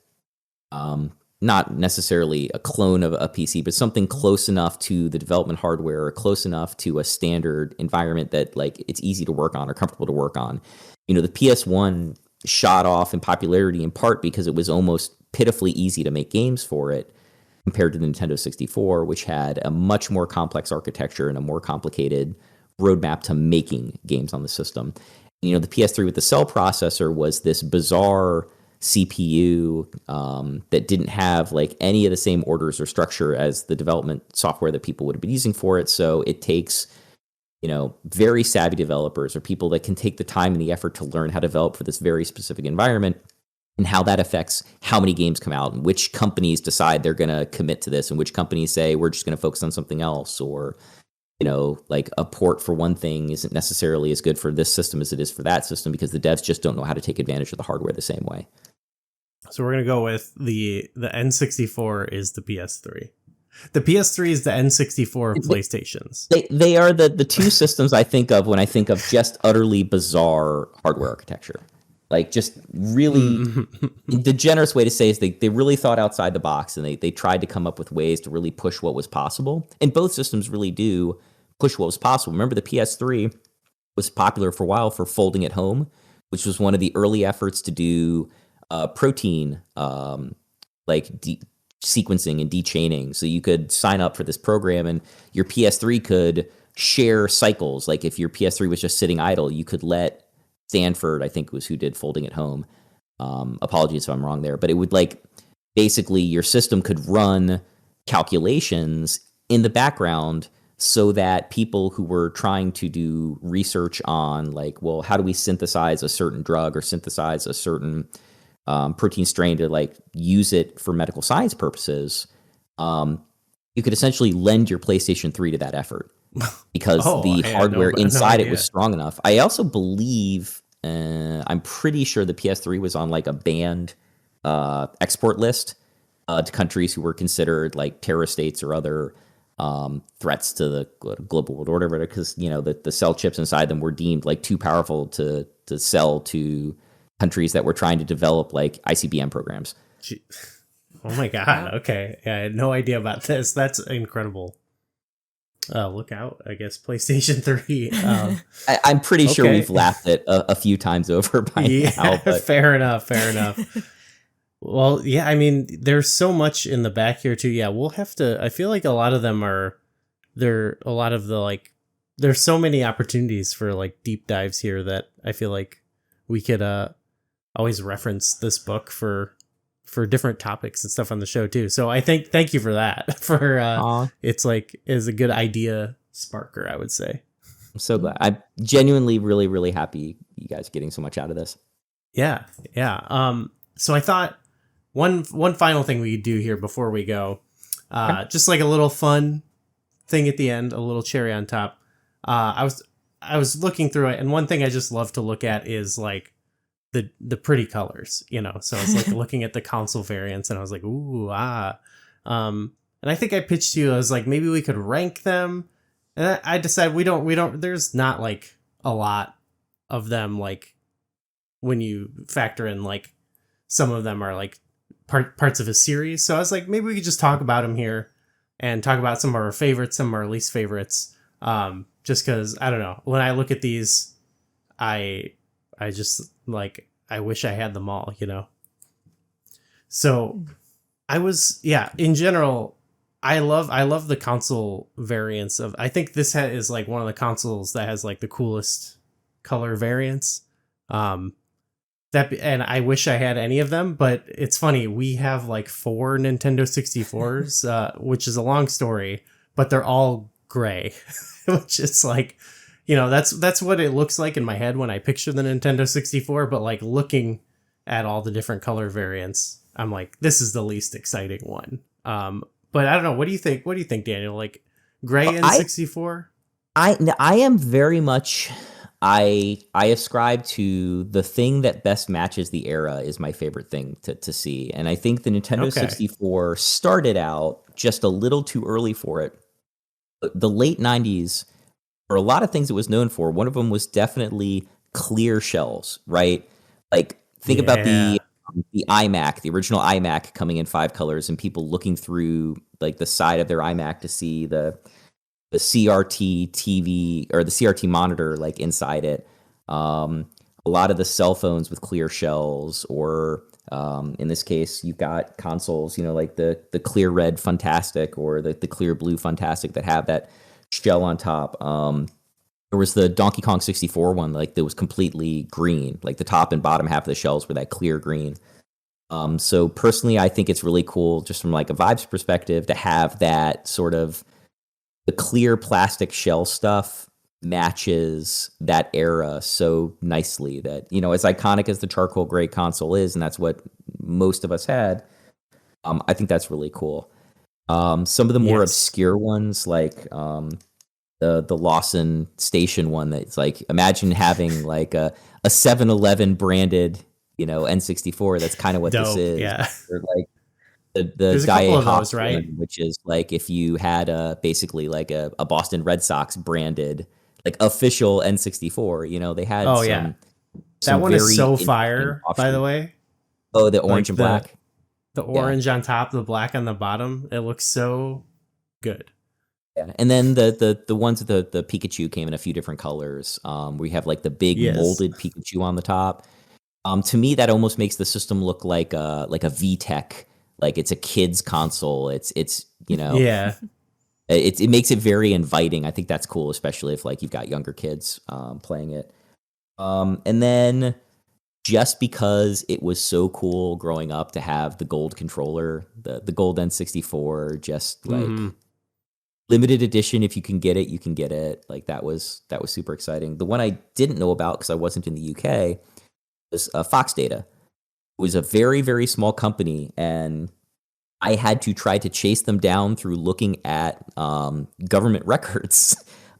not necessarily a clone of a PC, but something close enough to the development hardware or close enough to a standard environment that like it's easy to work on or comfortable to work on. You know, the PS1 shot off in popularity in part because it was almost pitifully easy to make games for it compared to the Nintendo 64, which had a much more complex architecture and a more complicated roadmap to making games on the system. You know, the PS3 with the cell processor was this bizarre CPU that didn't have like any of the same orders or structure as the development software that people would have been using for it. So it takes, you know, very savvy developers or people that can take the time and the effort to learn how to develop for this very specific environment, and how that affects how many games come out and which companies decide they're going to commit to this and which companies say we're just going to focus on something else. Or, you know, like a port for one thing isn't necessarily as good for this system as it is for that system because the devs just don't know how to take advantage of the hardware the same way. So we're going to go with the N64 is the PS3. The PS3 is the N64 of PlayStations. They are the two systems I think of when I think of just utterly bizarre hardware architecture. Like just really, the generous way to say is they really thought outside the box and they tried to come up with ways to really push what was possible. And both systems really do push what was possible. Remember the PS3 was popular for a while for folding at home, which was one of the early efforts to do protein sequencing and dechaining. So you could sign up for this program and your PS3 could share cycles. Like if your PS3 was just sitting idle, you could let Stanford, I think was who did folding at home. Apologies if I'm wrong there, but it would like basically your system could run calculations in the background so that people who were trying to do research on like, well, how do we synthesize a certain drug or synthesize a certain protein strain to like use it for medical science purposes, you could essentially lend your PlayStation 3 to that effort. because the I had hardware no inside it idea. was strong enough. I also believe, I'm pretty sure the PS3 was on like a banned export list to countries who were considered like terrorist states or other threats to the global world order, because the cell chips inside them were deemed like too powerful to sell to countries that were trying to develop like ICBM programs. Oh my god! Okay, yeah, I had no idea about this. That's incredible. Look out! I guess PlayStation 3. I'm pretty sure Okay. we've laughed it a few times over by now. But Fair enough. Fair enough. Well, yeah, I mean, there's so much in the back here too. Yeah, we'll have to. I feel like a lot of them are. A lot of the like. There's so many opportunities for like deep dives here that I feel like we could always reference this book for different topics and stuff on the show too. So I thank you for that. For it's like is a good idea sparker, I would say. I'm so glad. I'm genuinely really, really happy you guys are getting so much out of this. Yeah. So I thought one final thing we could do here before we go, just like a little fun thing at the end, a little cherry on top. I was looking through it, and one thing I just love to look at is like the pretty colors, So it's like looking at the console variants, and I was like, ooh, and I think I pitched to you. I was like, maybe we could rank them, and I decided we don't. There's not like a lot of them, like when you factor in like some of them are like parts of a series. So I was like, maybe we could just talk about them here and talk about some of our favorites, some of our least favorites. Just because I don't know, when I look at these, I just like, I wish I had them all, So in general, I love the console variants of, I think this is like one of the consoles that has like the coolest color variants. And I wish I had any of them, but it's funny. We have like 4 Nintendo 64s, which is a long story, but they're all gray, which is like, that's what it looks like in my head when I picture the Nintendo 64. But like looking at all the different color variants, I'm like, this is the least exciting one. But I don't know. What do you think? What do you think, Daniel? Like gray N64? I am very much. I ascribe to the thing that best matches the era is my favorite thing to see. And I think the Nintendo 64 started out just a little too early for it. The late 90s, for a lot of things it was known for, one of them was definitely clear shells, right? Like, think about the iMac, the original iMac coming in 5 colors, and people looking through like the side of their iMac to see the CRT TV or the CRT monitor like inside it. A lot of the cell phones with clear shells, or in this case, you've got consoles, like the clear red Funtastic or the clear blue Funtastic that have that shell on top. There was the Donkey Kong 64 one, like that was completely green, like the top and bottom half of the shells were that clear green. So personally, I think it's really cool just from like a vibes perspective to have that sort of the clear plastic shell stuff matches that era so nicely that, as iconic as the charcoal gray console is, and that's what most of us had, I think that's really cool. Some of the more obscure ones, like the Lawson Station one, that's like, imagine having like a 7-Eleven branded, N64. That's kind of what this is. Yeah. Or like the There's a couple of those, right? One, which is like if you had basically like a Boston Red Sox branded like official N64. They had that one is so fire, by the way. Oh, the orange and black. The orange on top, the black on the bottom. It looks so good. Yeah, and then the ones with the Pikachu came in a few different colors. We have like the big molded Pikachu on the top. To me, that almost makes the system look like a VTech. Like it's a kid's console. It's yeah. It makes it very inviting. I think that's cool, especially if like you've got younger kids playing it. And then just because it was so cool growing up to have the gold controller, the gold N64, just like limited edition. If you can get it, you can get it. Like that was super exciting. The one I didn't know about because I wasn't in the UK was Fox Data. It was a very, very small company, and I had to try to chase them down through looking at government records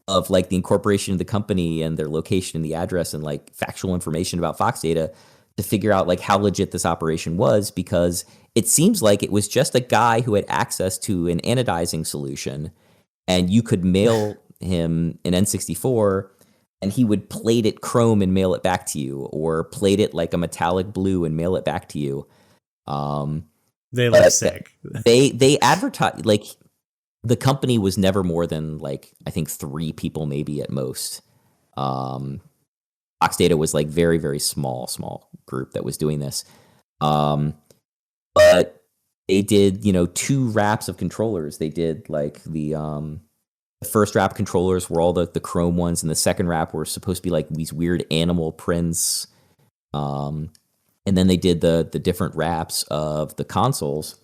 of like the incorporation of the company and their location and the address and like factual information about Fox Data to figure out like how legit this operation was, because it seems like it was just a guy who had access to an anodizing solution, and you could mail him an N64 and he would plate it chrome and mail it back to you, or plate it like a metallic blue and mail it back to you. They look sick. They advertise, like, the company was never more than like, I think 3 people maybe at most. Fox Data was like very, very small group that was doing this. But they did, 2 wraps of controllers. They did like the first wrap controllers were all the chrome ones, and the second wrap were supposed to be like these weird animal prints. And then they did the different wraps of the consoles.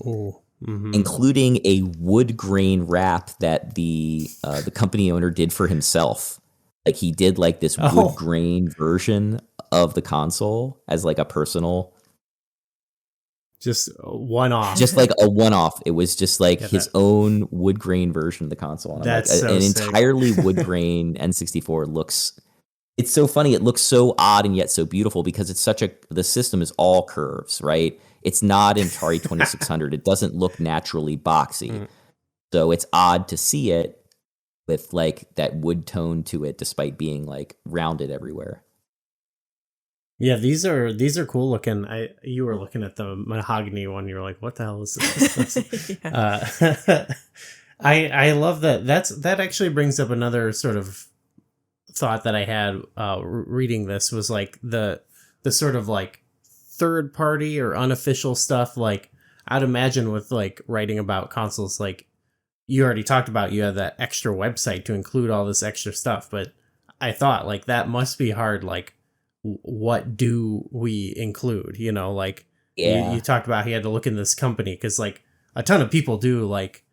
Including a wood grain wrap that the company owner did for himself. Like, he did like this wood grain version of the console as like a personal, just one off, just like a one off. It was just like his own wood grain version of the console. And that's like, so an sick. entirely wood grain N64 looks. It's so funny. It looks so odd and yet so beautiful because it's the system is all curves, right? It's not an Atari 2600. It doesn't look naturally boxy. So it's odd to see it with like that wood tone to it, despite being like rounded everywhere. Yeah, these are cool looking. You were looking at the mahogany one. You were like, "What the hell is this?" I love that. That actually brings up another sort of thought that I had reading this, was like the sort of like third party or unofficial stuff. Like, I'd imagine with like writing about consoles, like you already talked about, you have that extra website to include all this extra stuff, but I thought like that must be hard. Like, what do we include? Like, you talked about he had to look in this company because like a ton of people do like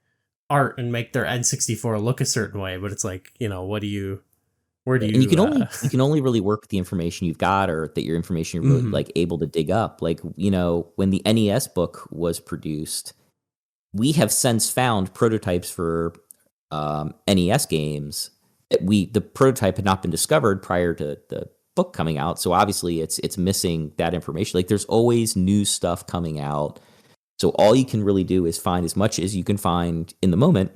art and make their N64 look a certain way, but it's like, where do you and you can only really work with the information you've got, or that your information you're really like able to dig up. Like, when the NES book was produced, we have since found prototypes for NES games. The prototype had not been discovered prior to the book coming out, so obviously it's missing that information. Like, there's always new stuff coming out, so all you can really do is find as much as you can find in the moment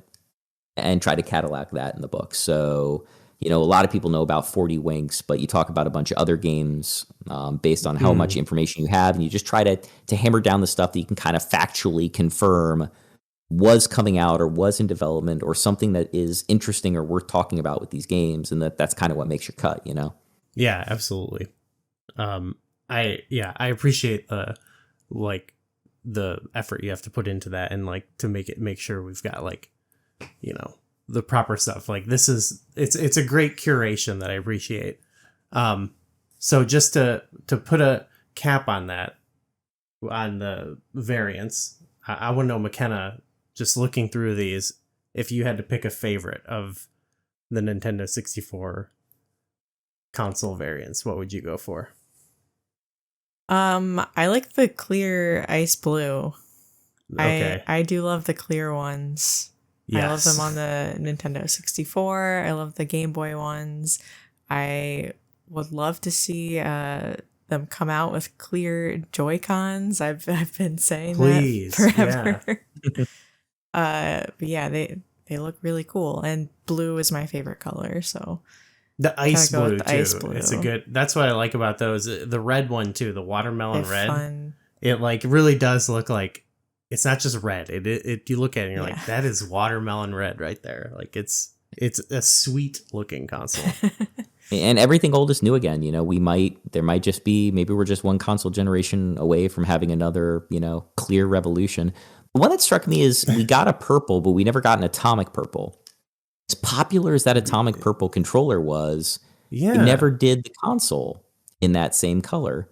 and try to catalog that in the book. So a lot of people know about 40 Winks, but you talk about a bunch of other games based on how much information you have, and you just try to hammer down the stuff that you can kind of factually confirm was coming out or was in development, or something that is interesting or worth talking about with these games, and that's kind of what makes your cut, Yeah, absolutely. I appreciate the effort you have to put into that, and like to make sure we've got like, the proper stuff. Like, it's a great curation that I appreciate. So just to put a cap on that, on the variants, I want to know, McKenna, just looking through these, if you had to pick a favorite of the Nintendo 64 console variants, what would you go for? I like the clear ice blue. Okay. I do love the clear ones. Yes. I love them on the Nintendo 64. I love the Game Boy ones. I would love to see them come out with clear Joy-Cons. I've been saying that forever. Yeah. But yeah, they look really cool, and blue is my favorite color. So the ice blue too. Ice blue. It's that's what I like about those. The red one too, the watermelon red. Fun. It like really does look like, it's not just red. It you look at it and you're like, that is watermelon red right there. Like, it's a sweet looking console. And everything old is new again. There might just be, maybe we're just one console generation away from having another, clear revolution. The one that struck me is we got a purple, but we never got an atomic purple. As popular as that atomic purple controller was, they never did the console in that same color,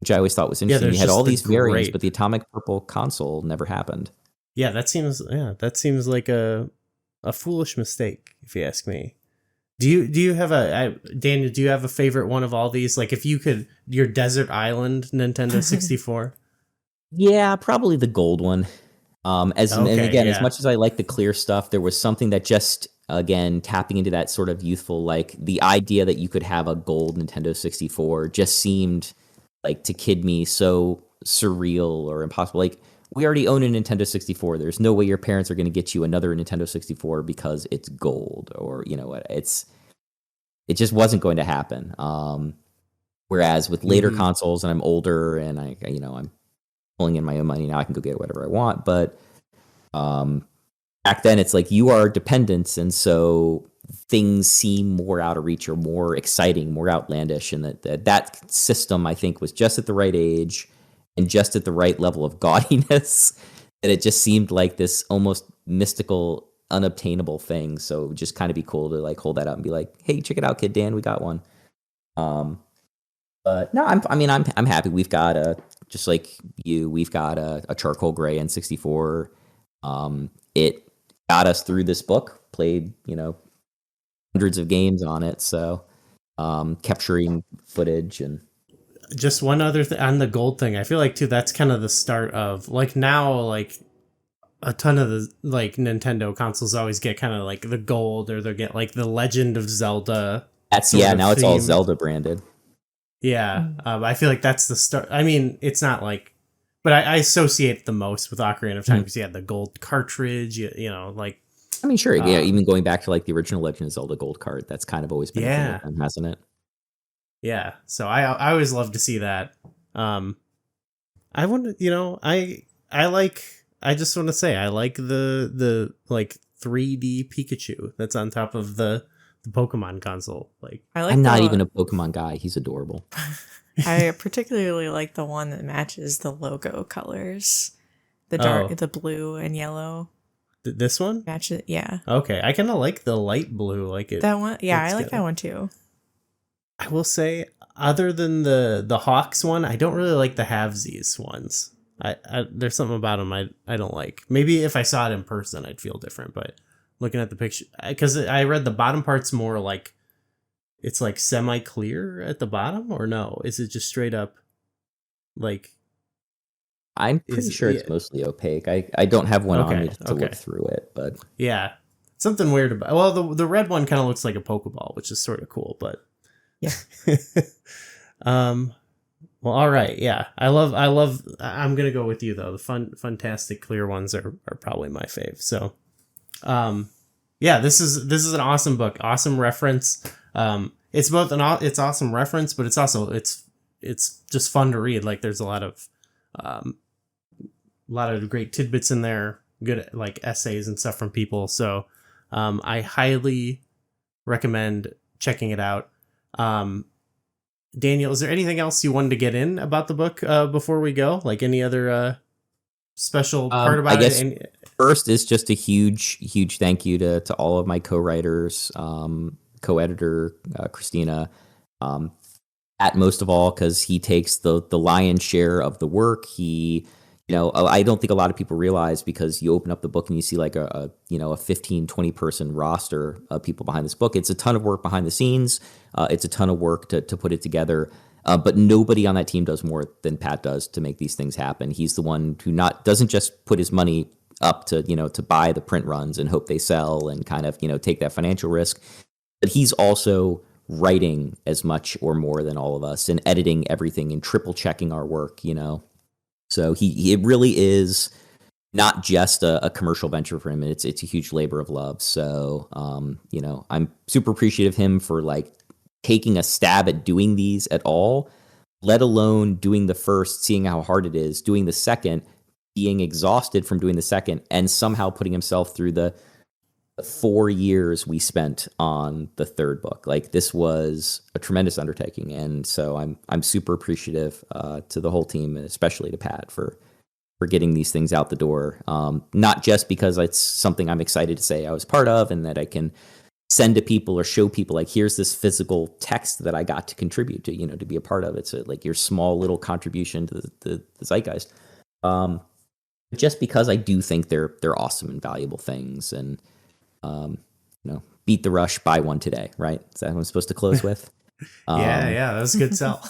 which I always thought was interesting. You had all these variants, but the atomic purple console never happened. Yeah, that seems like a foolish mistake, if you ask me. Do you have Daniel, do you have a favorite one of all these? Like, if you could, your desert island Nintendo 64? Yeah, probably the gold one. And again, as much as I like the clear stuff, there was something that just, again, tapping into that sort of youthful, like the idea that you could have a gold Nintendo 64 just seemed like to kid me so surreal or impossible. Like, we already own a Nintendo 64. There's no way your parents are going to get you another Nintendo 64 because it's gold, or you know what? It just wasn't going to happen. Whereas with later consoles, and I'm older, and I'm pulling in my own money now, I can go get whatever I want. But back then, it's like you are dependents, and so things seem more out of reach or more exciting, more outlandish, and that system, I think, was just at the right age and just at the right level of gaudiness, that it just seemed like this almost mystical, unobtainable thing. So it would just kind of be cool to like hold that up and be like, "Hey, check it out, Kid Dan, we got one." But no, I'm happy. We've got just like you, we've got a charcoal gray N64. It got us through this book. Played hundreds of games on it. So capturing footage. And just one other thing on the gold thing. I feel like too that's kind of the start of like now like a ton of the like Nintendo consoles always get kind of like the gold, or they'll get like the Legend of Zelda. That's now it's all Zelda branded. Yeah, I feel like that's the start. I mean, it's not like, but I associate it the most with Ocarina of Time because you had the gold cartridge. You know, like. I mean, sure. Yeah, even going back to like the original Legend of Zelda Gold card, that's kind of always been a thing, hasn't it? Yeah. So I always love to see that. I want to, I just want to say I like the like 3D Pikachu that's on top of the Pokemon console. Like, I'm not even a Pokemon guy. He's adorable. I particularly like the one that matches the logo colors, the blue and yellow. This one matches, yeah. Okay, I kind of like the light blue, like it. That one, yeah, I like that one too. I will say, other than the Hawks one, I don't really like the halvesies ones. I there's something about them I don't like. Maybe if I saw it in person, I'd feel different. But looking at the picture, because I read the bottom part's more like it's like semi-clear at the bottom, or no? Is it just straight up like? I'm pretty sure it's mostly opaque. I don't have one on me to look through it, but yeah, something weird about. Well, the red one kind of looks like a Pokeball, which is sort of cool, but yeah. Well, all right, yeah, I love. I'm gonna go with you though. The fantastic clear ones are probably my fave. So, yeah, this is an awesome book, awesome reference. It's both it's awesome reference, but it's also it's just fun to read. Like there's a lot of great tidbits in there, good like essays and stuff from people. So I highly recommend checking it out. Daniel, is there anything else you wanted to get in about the book before we go? Like any other special part about it? First is just a huge thank you to all of my co-writers, co-editor Christina, at most of all, because he takes the lion's share of the work. He, I don't think a lot of people realize, because you open up the book and you see like a 15, 20 person roster of people behind this book. It's a ton of work behind the scenes. It's a ton of work to put it together. But nobody on that team does more than Pat does to make these things happen. He's the one who doesn't just put his money up to buy the print runs and hope they sell and kind of, take that financial risk. But he's also writing as much or more than all of us and editing everything and triple checking our work, So it really is not just a commercial venture for him. It's a huge labor of love. So, I'm super appreciative of him for like taking a stab at doing these at all, let alone doing the first, seeing how hard it is, doing the second, being exhausted from doing the second, and somehow putting himself through the 4 years we spent on the third book. Like, this was a tremendous undertaking, and so I'm super appreciative to the whole team, and especially to Pat for getting these things out the door. Not just because it's something I'm excited to say I was part of and that I can send to people or show people, like, here's this physical text that I got to contribute to, to be a part of. It's like your small little contribution to the zeitgeist. Just because I do think they're awesome and valuable things. And beat the rush, buy one today, right? Is that what I'm supposed to close with? Yeah, that was a good sell.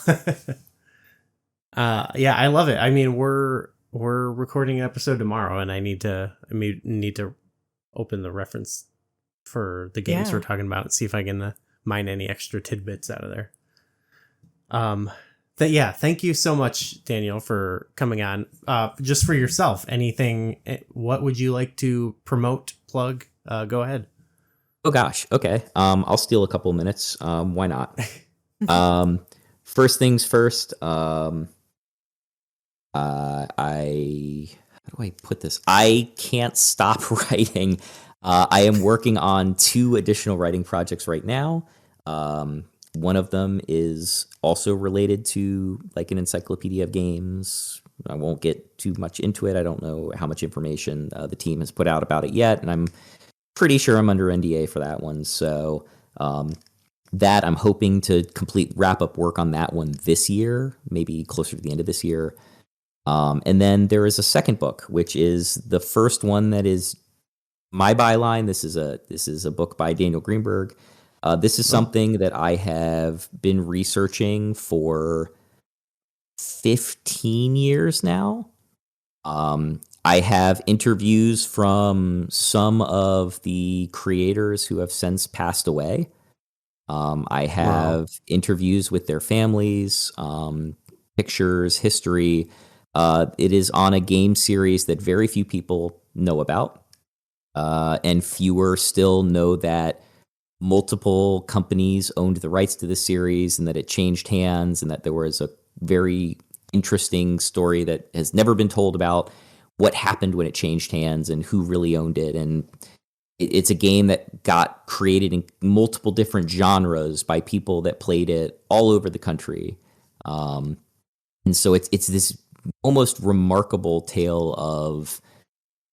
Yeah, I love it. I mean, we're recording an episode tomorrow, and I need to open the reference for the games Yeah. we're talking about and see if I can mine any extra tidbits out of there. Thank you so much, Daniel, for coming on. Just for yourself, anything, what would you like to promote, plug? Go ahead. Oh gosh. Okay. I'll steal a couple of minutes. Why not? First things first. How do I put this? I can't stop writing. I am working on 2 additional writing projects right now. One of them is also related to like an encyclopedia of games. I won't get too much into it. I don't know how much information the team has put out about it yet, and I'm pretty sure I'm under NDA for that one. So that I'm hoping to wrap up work on that one this year, maybe closer to the end of this year. And then there is a second book, which is the first one that is my byline. This is a book by Daniel Greenberg. This is something that I have been researching for 15 years now. I have interviews from some of the creators who have since passed away. I have interviews with their families, pictures, history. It is on a game series that very few people know about, and fewer still know that multiple companies owned the rights to the series and that it changed hands and that there was a very interesting story that has never been told about what happened when it changed hands and who really owned it. And it's a game that got created in multiple different genres by people that played it all over the country. And so it's this almost remarkable tale of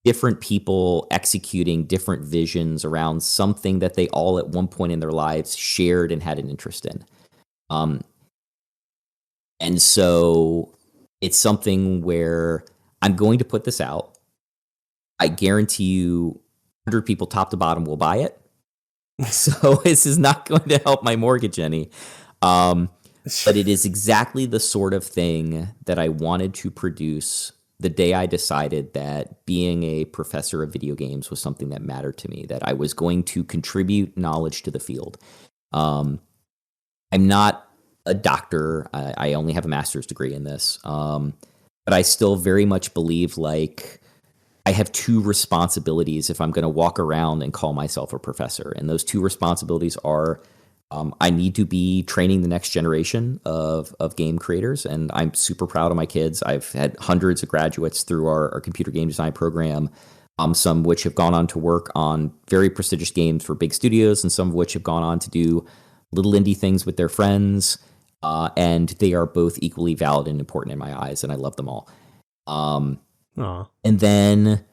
different people executing different visions around something that they all at one point in their lives shared and had an interest in. And so it's something where I'm going to put this out. I guarantee you 100 people top to bottom will buy it. So this is not going to help my mortgage any. But it is exactly the sort of thing that I wanted to produce the day I decided that being a professor of video games was something that mattered to me, that I was going to contribute knowledge to the field. I'm not a doctor. I only have a master's degree in this. But I still very much believe like I have 2 responsibilities if I'm going to walk around and call myself a professor. And those 2 responsibilities are I need to be training the next generation of game creators, and I'm super proud of my kids. I've had hundreds of graduates through our computer game design program, some which have gone on to work on very prestigious games for big studios, and some of which have gone on to do little indie things with their friends, and they are both equally valid and important in my eyes, and I love them all. And then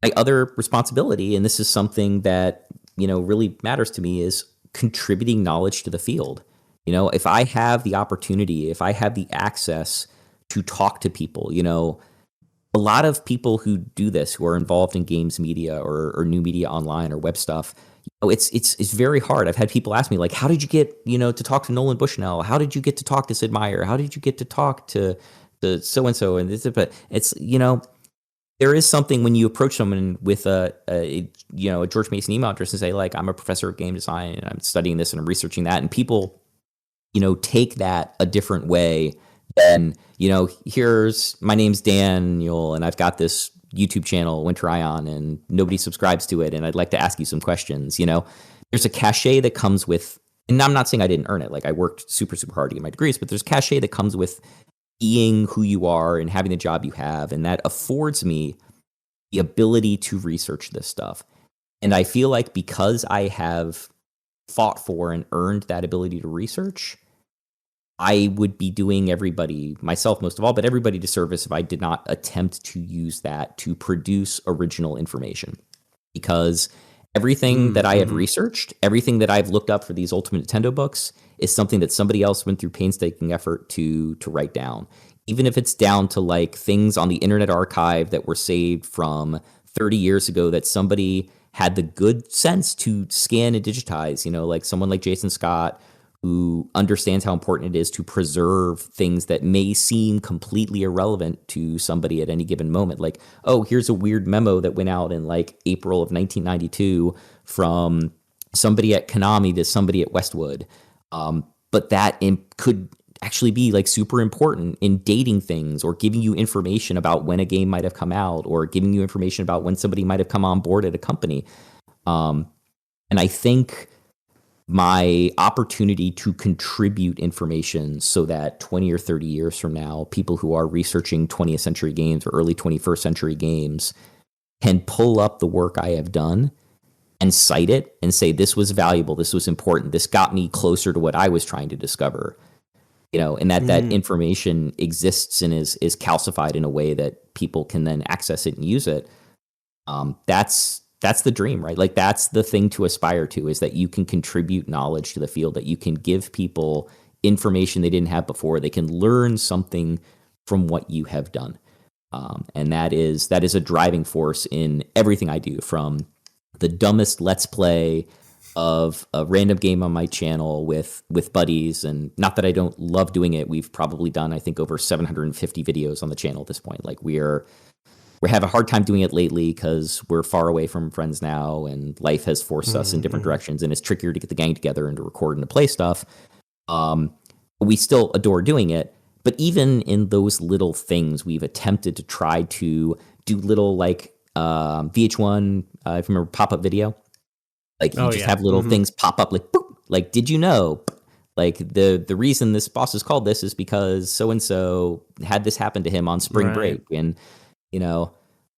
my other responsibility, and this is something that really matters to me, is contributing knowledge to the field. If I have the opportunity, if I have the access to talk to people, a lot of people who do this, who are involved in games media or new media online or web stuff, it's very hard. I've had people ask me like, how did you get, to talk to Nolan Bushnell? How did you get to talk to Sid Meier? How did you get to talk to so-and-so? And this, but it's, there is something when you approach someone with a George Mason email address and say like, I'm a professor of game design and I'm studying this and I'm researching that, and people, take that a different way than, here's my name's Daniel and I've got this YouTube channel, Winterion, and nobody subscribes to it, and I'd like to ask you some questions. There's a cachet that comes with, and I'm not saying I didn't earn it. Like I worked super, super hard to get my degrees, but there's cachet that comes with being who you are and having the job you have. And that affords me the ability to research this stuff. And I feel like because I have fought for and earned that ability to research, I would be doing everybody, myself most of all, but everybody disservice if I did not attempt to use that to produce original information. Because everything that I have researched, everything that I've looked up for these Ultimate Nintendo books is something that somebody else went through painstaking effort to write down. Even if it's down to like things on the Internet Archive that were saved from 30 years ago that somebody had the good sense to scan and digitize, like someone like Jason Scott, who understands how important it is to preserve things that may seem completely irrelevant to somebody at any given moment. Like, oh, here's a weird memo that went out in like April of 1992 from somebody at Konami to somebody at Westwood. But that could actually be like super important in dating things or giving you information about when a game might have come out or giving you information about when somebody might have come on board at a company. And I think my opportunity to contribute information so that 20 or 30 years from now, people who are researching 20th century games or early 21st century games can pull up the work I have done and cite it and say, this was valuable, this was important, this got me closer to what I was trying to discover, and that information exists and is calcified in a way that people can then access it and use it. That's the dream, right? Like that's the thing to aspire to, is that you can contribute knowledge to the field, that you can give people information they didn't have before. They can learn something from what you have done. And that is a driving force in everything I do, from the dumbest Let's Play of a random game on my channel with buddies. And not that I don't love doing it. We've probably done, I think, over 750 videos on the channel at this point. Like we have a hard time doing it lately because we're far away from friends now and life has forced us in different directions, and it's trickier to get the gang together and to record and to play stuff. We still adore doing it. But even in those little things, we've attempted to try to do little like VH1, if you remember, pop-up video. Like you have little things pop up like, boop, like, did you know? Like the reason this boss is called this is because so-and-so had this happen to him on spring break. And,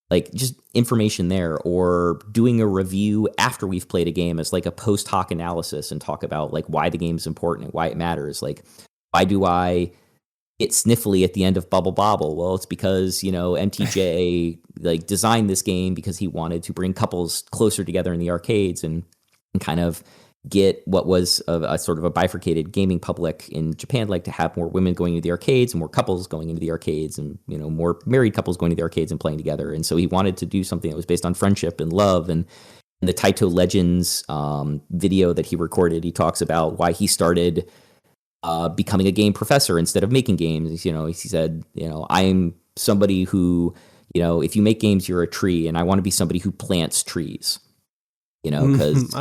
like just information there, or doing a review after we've played a game as like a post hoc analysis and talk about like why the game's important and why it matters. Like, why do I get sniffly at the end of Bubble Bobble? Well, it's because, MTJ like designed this game because he wanted to bring couples closer together in the arcades and kind of get what was a sort of a bifurcated gaming public in Japan, like to have more women going into the arcades and more couples going into the arcades and, more married couples going to the arcades and playing together. And so he wanted to do something that was based on friendship and love. And in the Taito Legends video that he recorded, he talks about why he started becoming a game professor instead of making games. He said, I'm somebody who, if you make games, you're a tree, and I want to be somebody who plants trees, because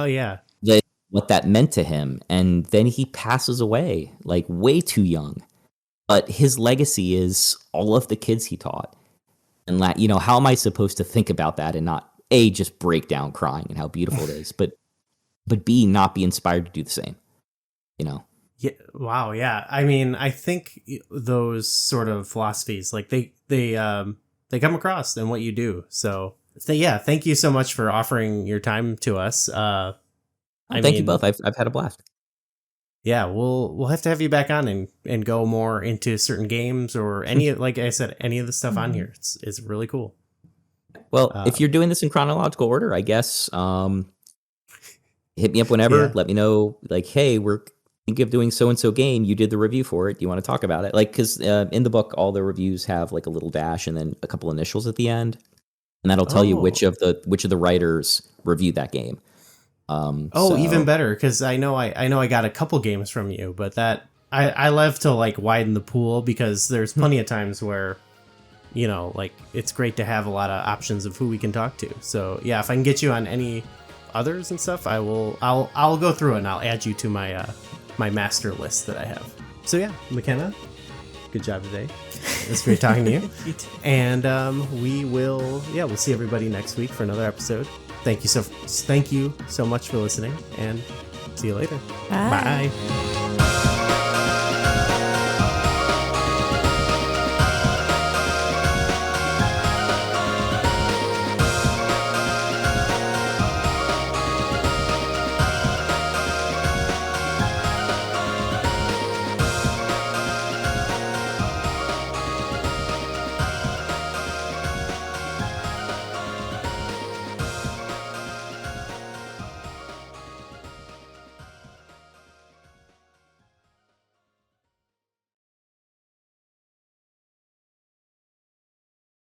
what that meant to him. And then he passes away like way too young, but his legacy is all of the kids he taught. And how am I supposed to think about that and not A, just break down crying and how beautiful it is, but B, not be inspired to do the same, Yeah. Wow. Yeah. I mean, I think those sort of philosophies, like they come across in what you do. So yeah, thank you so much for offering your time to us. Thank you both. I've had a blast. Yeah, we'll have to have you back on and go more into certain games or any, like I said, any of the stuff on here. It's really cool. Well, if you're doing this in chronological order, I guess hit me up whenever. Let me know, like, hey, we're thinking of doing so-and-so game. You did the review for it. Do you want to talk about it? Like, because in the book, all the reviews have like a little dash and then a couple initials at the end. And that'll tell you which of the writers reviewed that game. Even better, because I know I got a couple games from you, but that I love to like widen the pool, because there's plenty of times where, like it's great to have a lot of options of who we can talk to. So yeah, if I can get you on any others and stuff, I'll go through it and I'll add you to my my master list that I have. So yeah, McKenna, good job today. It was great talking to you. And we'll see everybody next week for another episode. Thank you so much for listening, and see you later. Bye. Bye.